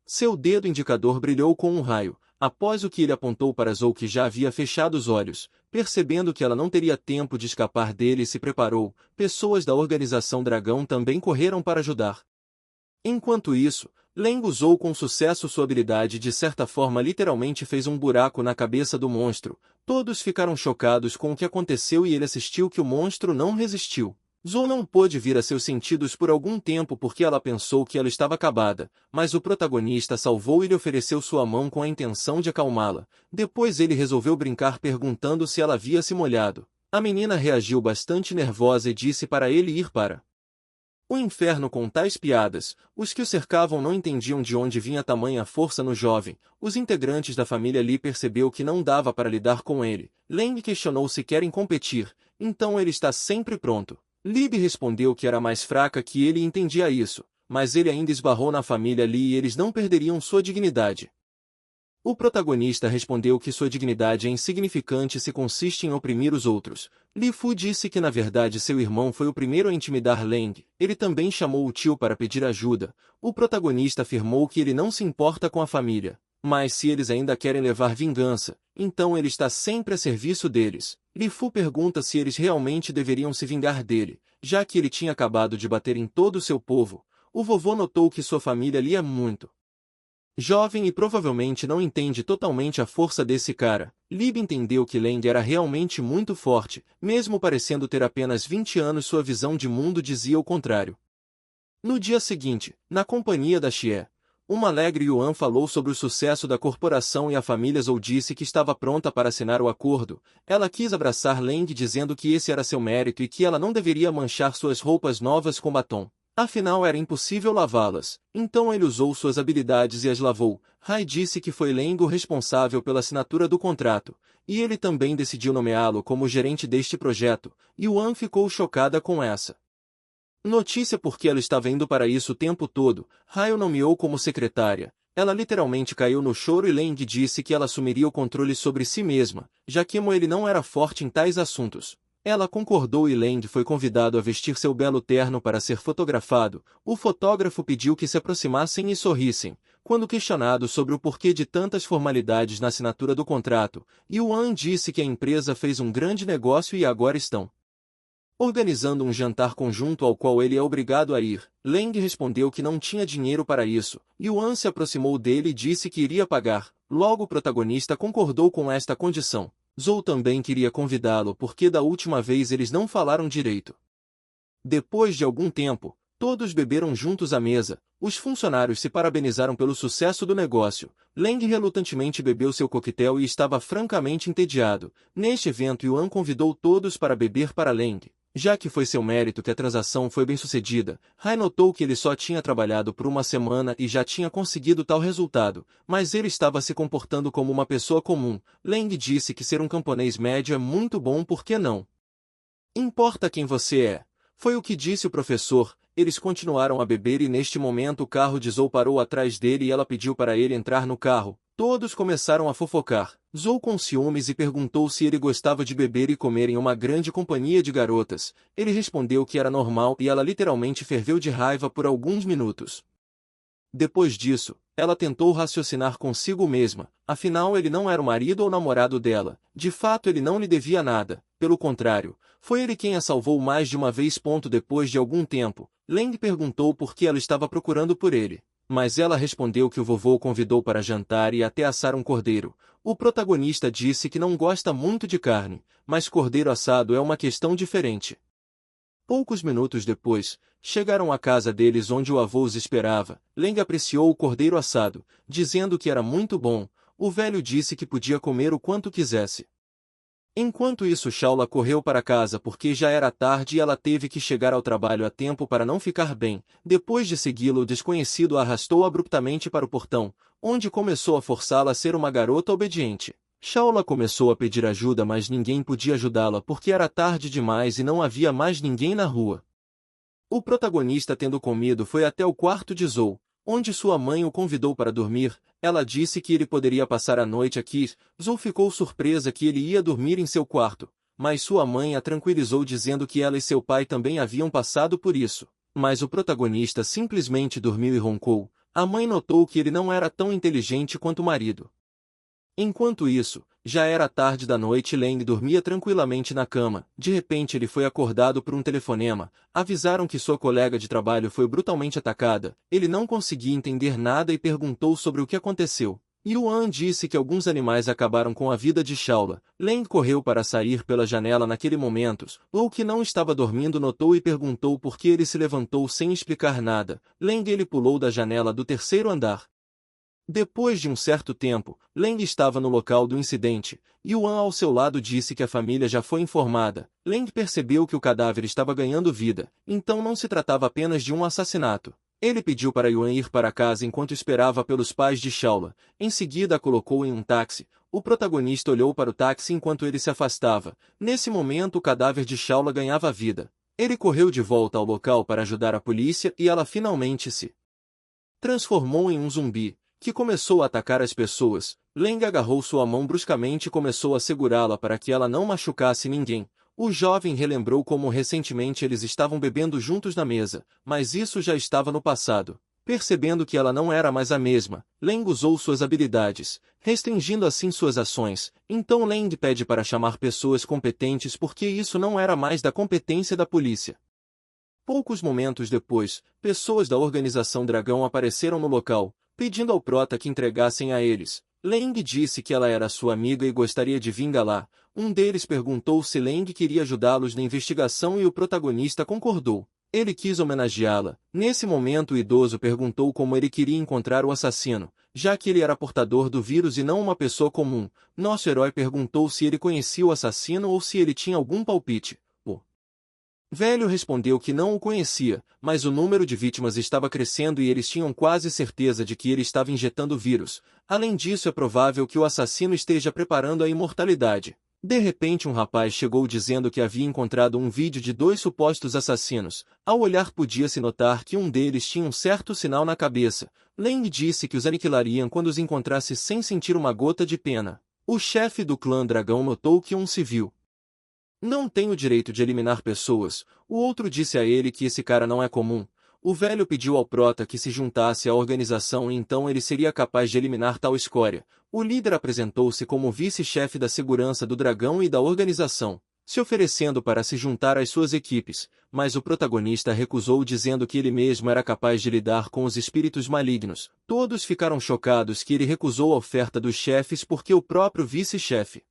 Seu dedo indicador brilhou com um raio, após o que ele apontou para Zhou que já havia fechado os olhos, percebendo que ela não teria tempo de escapar dele e se preparou. Pessoas da organização Dragão também correram para ajudar. Enquanto isso, Leng usou com sucesso sua habilidade e de certa forma literalmente fez um buraco na cabeça do monstro. Todos ficaram chocados com o que aconteceu e ele assistiu que o monstro não resistiu. Zhou não pôde vir a seus sentidos por algum tempo porque ela pensou que ela estava acabada, mas o protagonista salvou e lhe ofereceu sua mão com a intenção de acalmá-la. Depois ele resolveu brincar perguntando se ela havia se molhado. A menina reagiu bastante nervosa e disse para ele ir para o inferno com tais piadas. Os que o cercavam não entendiam de onde vinha tamanha força no jovem. Os integrantes da família Li percebeu que não dava para lidar com ele. Leng questionou se querem competir, então ele está sempre pronto. Lib respondeu que era mais fraca que ele e entendia isso, mas ele ainda esbarrou na família Li e eles não perderiam sua dignidade. O protagonista respondeu que sua dignidade é insignificante se consiste em oprimir os outros. Li Fu disse que na verdade seu irmão foi o primeiro a intimidar Leng. Ele também chamou o tio para pedir ajuda. O protagonista afirmou que ele não se importa com a família, mas se eles ainda querem levar vingança, então ele está sempre a serviço deles. Li Fu pergunta se eles realmente deveriam se vingar dele, já que ele tinha acabado de bater em todo o seu povo. O vovô notou que sua família Li é muito jovem e provavelmente não entende totalmente a força desse cara. Lib entendeu que Leng era realmente muito forte, mesmo parecendo ter apenas 20 anos, sua visão de mundo dizia o contrário. No dia seguinte, na companhia da Xie, uma alegre Yuan falou sobre o sucesso da corporação e a família Zhou disse que estava pronta para assinar o acordo. Ela quis abraçar Leng dizendo que esse era seu mérito e que ela não deveria manchar suas roupas novas com batom. Afinal era impossível lavá-las, então ele usou suas habilidades e as lavou. Hai disse que foi Leng o responsável pela assinatura do contrato, e ele também decidiu nomeá-lo como gerente deste projeto. Yuan ficou chocada com essa notícia porque ela estava indo para isso o tempo todo. Hai o nomeou como secretária. Ela literalmente caiu no choro e Leng disse que ela assumiria o controle sobre si mesma, já que ele não era forte em tais assuntos. Ela concordou e Leng foi convidado a vestir seu belo terno para ser fotografado. O fotógrafo pediu que se aproximassem e sorrissem. Quando questionado sobre o porquê de tantas formalidades na assinatura do contrato, Yuan disse que a empresa fez um grande negócio e agora estão organizando um jantar conjunto ao qual ele é obrigado a ir. Leng respondeu que não tinha dinheiro para isso. Yuan se aproximou dele e disse que iria pagar. Logo o protagonista concordou com esta condição. Zhou também queria convidá-lo porque da última vez eles não falaram direito. Depois de algum tempo, todos beberam juntos à mesa. Os funcionários se parabenizaram pelo sucesso do negócio. Leng relutantemente bebeu seu coquetel e estava francamente entediado. Neste evento Yuan convidou todos para beber para Leng. Já que foi seu mérito que a transação foi bem-sucedida, Hai notou que ele só tinha trabalhado por uma semana e já tinha conseguido tal resultado, mas ele estava se comportando como uma pessoa comum. Leng disse que ser um camponês médio é muito bom, por que não? Importa quem você é. Foi o que disse o professor. Eles continuaram a beber e neste momento o carro de Zhou parou atrás dele e ela pediu para ele entrar no carro. Todos começaram a fofocar. Zhou com ciúmes e perguntou se ele gostava de beber e comer em uma grande companhia de garotas. Ele respondeu que era normal e ela literalmente ferveu de raiva por alguns minutos. Depois disso, ela tentou raciocinar consigo mesma, afinal ele não era o marido ou namorado dela, de fato ele não lhe devia nada, pelo contrário, foi ele quem a salvou mais de uma vez. Depois de algum tempo, Leng perguntou por que ela estava procurando por ele, mas ela respondeu que o vovô o convidou para jantar e até assar um cordeiro. O protagonista disse que não gosta muito de carne, mas cordeiro assado é uma questão diferente. Poucos minutos depois, chegaram à casa deles onde o avô os esperava. Leng apreciou o cordeiro assado, dizendo que era muito bom. O velho disse que podia comer o quanto quisesse. Enquanto isso Shaula correu para casa porque já era tarde e ela teve que chegar ao trabalho a tempo para não ficar bem. Depois de segui-lo o desconhecido a arrastou abruptamente para o portão, onde começou a forçá-la a ser uma garota obediente. Shaula começou a pedir ajuda mas ninguém podia ajudá-la porque era tarde demais e não havia mais ninguém na rua. O protagonista tendo comido foi até o quarto de Zhou, onde sua mãe o convidou para dormir. Ela disse que ele poderia passar a noite aqui. Zhou ficou surpresa que ele ia dormir em seu quarto, mas sua mãe a tranquilizou dizendo que ela e seu pai também haviam passado por isso. Mas o protagonista simplesmente dormiu e roncou. A mãe notou que ele não era tão inteligente quanto o marido. Enquanto isso, já era tarde da noite e Leng dormia tranquilamente na cama. De repente ele foi acordado por um telefonema. Avisaram que sua colega de trabalho foi brutalmente atacada. Ele não conseguia entender nada e perguntou sobre o que aconteceu. Yuan disse que alguns animais acabaram com a vida de Shaula. Leng correu para sair pela janela naquele momento. Ou que não estava dormindo notou e perguntou por que ele se levantou sem explicar nada. Leng ele pulou da janela do terceiro andar. Depois de um certo tempo, Leng estava no local do incidente. Yuan ao seu lado disse que a família já foi informada. Leng percebeu que o cadáver estava ganhando vida, então não se tratava apenas de um assassinato. Ele pediu para Yuan ir para casa enquanto esperava pelos pais de Shaula. Em seguida a colocou em um táxi. O protagonista olhou para o táxi enquanto ele se afastava. Nesse momento o cadáver de Shaula ganhava vida. Ele correu de volta ao local para ajudar a polícia e ela finalmente se transformou em um zumbi, que começou a atacar as pessoas. Leng agarrou sua mão bruscamente e começou a segurá-la para que ela não machucasse ninguém. O jovem relembrou como recentemente eles estavam bebendo juntos na mesa, mas isso já estava no passado. Percebendo que ela não era mais a mesma, Leng usou suas habilidades, restringindo assim suas ações. Então Leng pede para chamar pessoas competentes porque isso não era mais da competência da polícia. Poucos momentos depois, pessoas da organização Dragão apareceram no local, pedindo ao prota que entregassem a eles. Leng disse que ela era sua amiga e gostaria de vingar lá. Um deles perguntou se Leng queria ajudá-los na investigação e o protagonista concordou. Ele quis homenageá-la. Nesse momento o idoso perguntou como ele queria encontrar o assassino, já que ele era portador do vírus e não uma pessoa comum. Nosso herói perguntou se ele conhecia o assassino ou se ele tinha algum palpite. O velho respondeu que não o conhecia, mas o número de vítimas estava crescendo e eles tinham quase certeza de que ele estava injetando o vírus. Além disso, é provável que o assassino esteja preparando a imortalidade. De repente um rapaz chegou dizendo que havia encontrado um vídeo de 2 supostos assassinos. Ao olhar podia-se notar que um deles tinha um certo sinal na cabeça. Leng disse que os aniquilariam quando os encontrasse sem sentir uma gota de pena. O chefe do clã Dragão notou que um civil não tem o direito de eliminar pessoas. O outro disse a ele que esse cara não é comum. O velho pediu ao prota que se juntasse à organização e então ele seria capaz de eliminar tal escória. O líder apresentou-se como vice-chefe da segurança do dragão e da organização, se oferecendo para se juntar às suas equipes, mas o protagonista recusou dizendo que ele mesmo era capaz de lidar com os espíritos malignos. Todos ficaram chocados que ele recusou a oferta dos chefes porque o próprio vice-chefe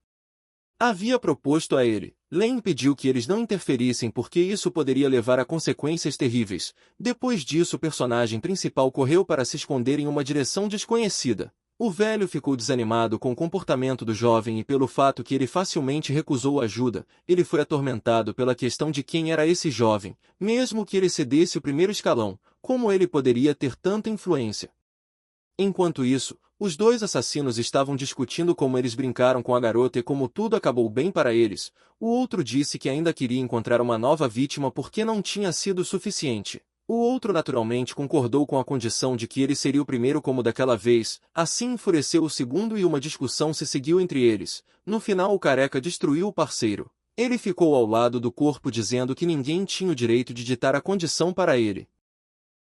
havia proposto a ele. Leng pediu que eles não interferissem porque isso poderia levar a consequências terríveis. Depois disso o personagem principal correu para se esconder em uma direção desconhecida. O velho ficou desanimado com o comportamento do jovem e pelo fato que ele facilmente recusou ajuda. Ele foi atormentado pela questão de quem era esse jovem. Mesmo que ele cedesse o primeiro escalão, como ele poderia ter tanta influência? Enquanto isso, os 2 assassinos estavam discutindo como eles brincaram com a garota e como tudo acabou bem para eles. O outro disse que ainda queria encontrar uma nova vítima porque não tinha sido suficiente. O outro naturalmente concordou com a condição de que ele seria o primeiro como daquela vez. Assim enfureceu o segundo e uma discussão se seguiu entre eles. No final o careca destruiu o parceiro. Ele ficou ao lado do corpo dizendo que ninguém tinha o direito de ditar a condição para ele.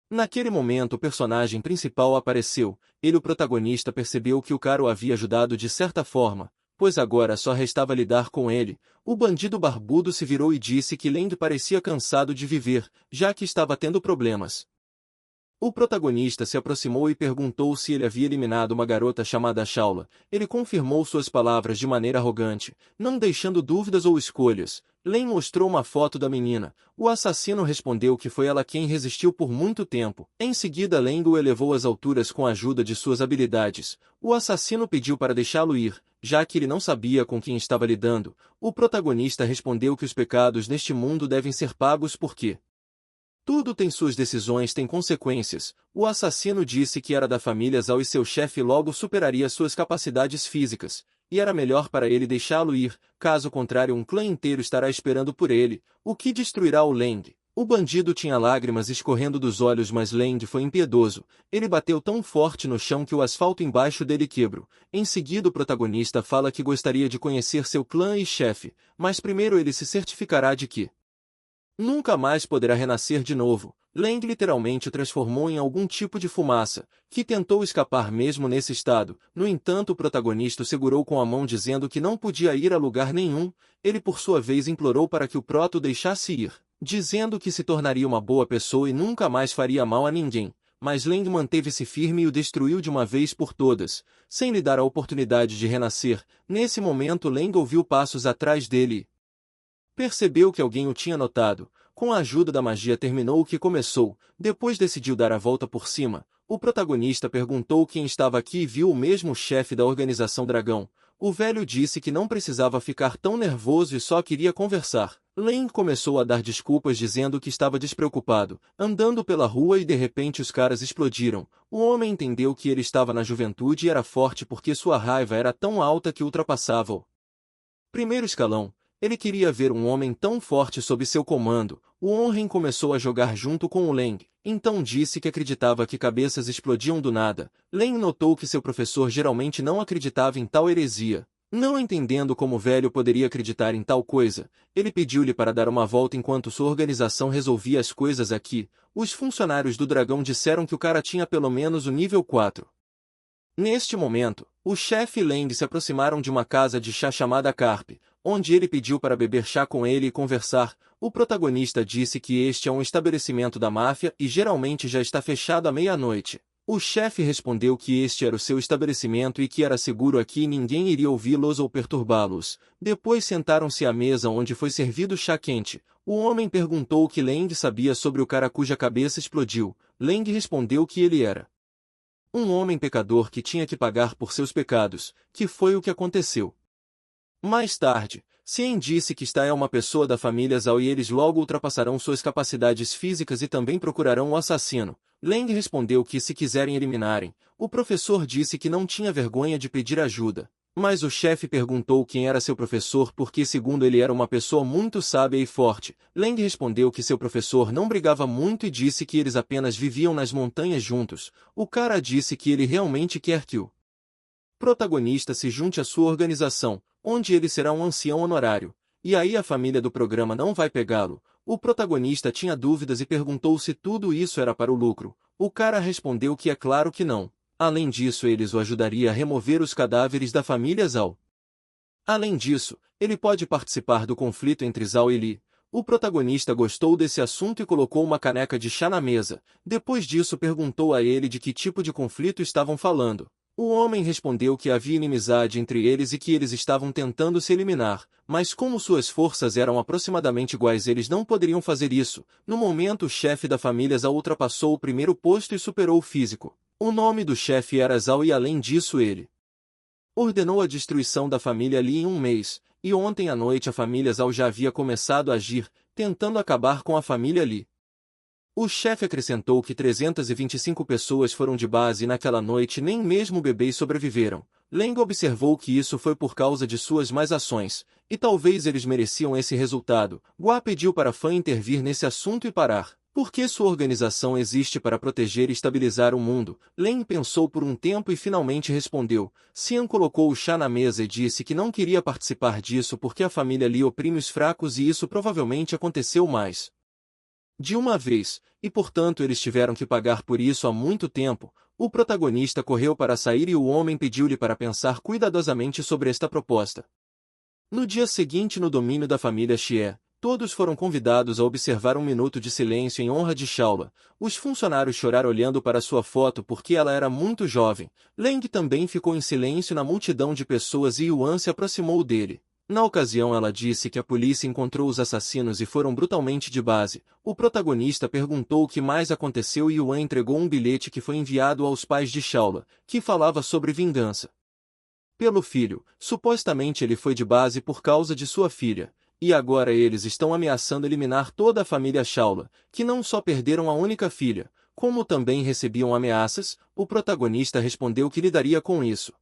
Naquele momento o personagem principal apareceu. Ele, o protagonista, percebeu que o cara o havia ajudado de certa forma, pois agora só restava lidar com ele. O bandido barbudo se virou e disse que Leng parecia cansado de viver, já que estava tendo problemas. O protagonista se aproximou e perguntou se ele havia eliminado uma garota chamada Shaula. Ele confirmou suas palavras de maneira arrogante, não deixando dúvidas ou escolhas. Leng mostrou uma foto da menina. O assassino respondeu que foi ela quem resistiu por muito tempo. Em seguida Leng o elevou às alturas com a ajuda de suas habilidades. O assassino pediu para deixá-lo ir, já que ele não sabia com quem estava lidando. O protagonista respondeu que os pecados neste mundo devem ser pagos porque tudo tem suas decisões têm consequências. O assassino disse que era da família Zhao e seu chefe logo superaria suas capacidades físicas, e era melhor para ele deixá-lo ir, caso contrário um clã inteiro estará esperando por ele, o que destruirá o Leng. O bandido tinha lágrimas escorrendo dos olhos, mas Leng foi impiedoso. Ele bateu tão forte no chão que o asfalto embaixo dele quebrou. Em seguida o protagonista fala que gostaria de conhecer seu clã e chefe, mas primeiro ele se certificará de que nunca mais poderá renascer de novo. Leng literalmente o transformou em algum tipo de fumaça, que tentou escapar mesmo nesse estado. No entanto, o protagonista o segurou com a mão dizendo que não podia ir a lugar nenhum. Ele por sua vez implorou para que o prota o deixasse ir, dizendo que se tornaria uma boa pessoa e nunca mais faria mal a ninguém. mas Leng manteve-se firme e o destruiu de uma vez por todas, sem lhe dar a oportunidade de renascer. Nesse momento Leng ouviu passos atrás dele e percebeu que alguém o tinha notado. Com a ajuda da magia terminou o que começou, depois decidiu dar a volta por cima. O protagonista perguntou quem estava aqui e viu o mesmo chefe da organização Dragão. O velho disse que não precisava ficar tão nervoso e só queria conversar. Leng começou a dar desculpas dizendo que estava despreocupado, andando pela rua e de repente os caras explodiram. O homem entendeu que ele estava na juventude e era forte porque sua raiva era tão alta que ultrapassava o primeiro escalão. Ele queria ver um homem tão forte sob seu comando. O Onren começou a jogar junto com o Leng, então disse que acreditava que cabeças explodiam do nada. Leng notou que seu professor geralmente não acreditava em tal heresia. Não entendendo como o velho poderia acreditar em tal coisa, ele pediu-lhe para dar uma volta enquanto sua organização resolvia as coisas aqui. Os funcionários do dragão disseram que o cara tinha pelo menos o nível 4. Neste momento, o chefe e Leng se aproximaram de uma casa de chá chamada Carpe, onde ele pediu para beber chá com ele e conversar. O protagonista disse que este é um estabelecimento da máfia e geralmente já está fechado à meia-noite. O chefe respondeu que este era o seu estabelecimento e que era seguro aqui e ninguém iria ouvi-los ou perturbá-los. Depois sentaram-se à mesa onde foi servido chá quente. O homem perguntou o que Leng sabia sobre o cara cuja cabeça explodiu. Leng respondeu que ele era um homem pecador que tinha que pagar por seus pecados, que foi o que aconteceu. Mais tarde, Xian disse que esta é uma pessoa da família Zhao e eles logo ultrapassarão suas capacidades físicas e também procurarão o assassino. Leng respondeu que se quiserem eliminarem, o professor disse que não tinha vergonha de pedir ajuda. Mas o chefe perguntou quem era seu professor porque segundo ele era uma pessoa muito sábia e forte. Leng respondeu que seu professor não brigava muito e disse que eles apenas viviam nas montanhas juntos. O cara disse que ele realmente quer que o protagonista se junte à sua organização, onde ele será um ancião honorário. E aí a família do programa não vai pegá-lo. O protagonista tinha dúvidas e perguntou se tudo isso era para o lucro. O cara respondeu que é claro que não. Além disso, eles o ajudariam a remover os cadáveres da família Zhao. Além disso, ele pode participar do conflito entre Zhao e Li. O protagonista gostou desse assunto e colocou uma caneca de chá na mesa. Depois disso perguntou a ele de que tipo de conflito estavam falando. O homem respondeu que havia inimizade entre eles e que eles estavam tentando se eliminar, mas como suas forças eram aproximadamente iguais eles não poderiam fazer isso. No momento o chefe da família Zhao ultrapassou o primeiro posto e superou o físico. O nome do chefe era Zhao e além disso ele ordenou a destruição da família Li em um mês, e ontem à noite a família Zhao já havia começado a agir, tentando acabar com a família Li. O chefe acrescentou que 325 pessoas foram de base e naquela noite nem mesmo bebês sobreviveram. Leng observou que isso foi por causa de suas más ações, e talvez eles mereciam esse resultado. Gua pediu para Fan intervir nesse assunto e parar. Porque sua organização existe para proteger e estabilizar o mundo. Leng pensou por um tempo e finalmente respondeu. Xian colocou o chá na mesa e disse que não queria participar disso porque a família Li oprime os fracos e isso provavelmente aconteceu mais de uma vez, e portanto eles tiveram que pagar por isso há muito tempo. O protagonista correu para sair e o homem pediu-lhe para pensar cuidadosamente sobre esta proposta. No dia seguinte no domínio da família Xie, todos foram convidados a observar um minuto de silêncio em honra de Shaola. Os funcionários choraram olhando para sua foto porque ela era muito jovem. Leng também ficou em silêncio na multidão de pessoas e Yuan se aproximou dele. Na ocasião ela disse que a polícia encontrou os assassinos e foram brutalmente de base. O protagonista perguntou o que mais aconteceu e Yuan entregou um bilhete que foi enviado aos pais de Shaola, que falava sobre vingança pelo filho. Supostamente ele foi de base por causa de sua filha. E agora eles estão ameaçando eliminar toda a família Shaola, que não só perderam a única filha, como também recebiam ameaças. O protagonista respondeu que lidaria com isso.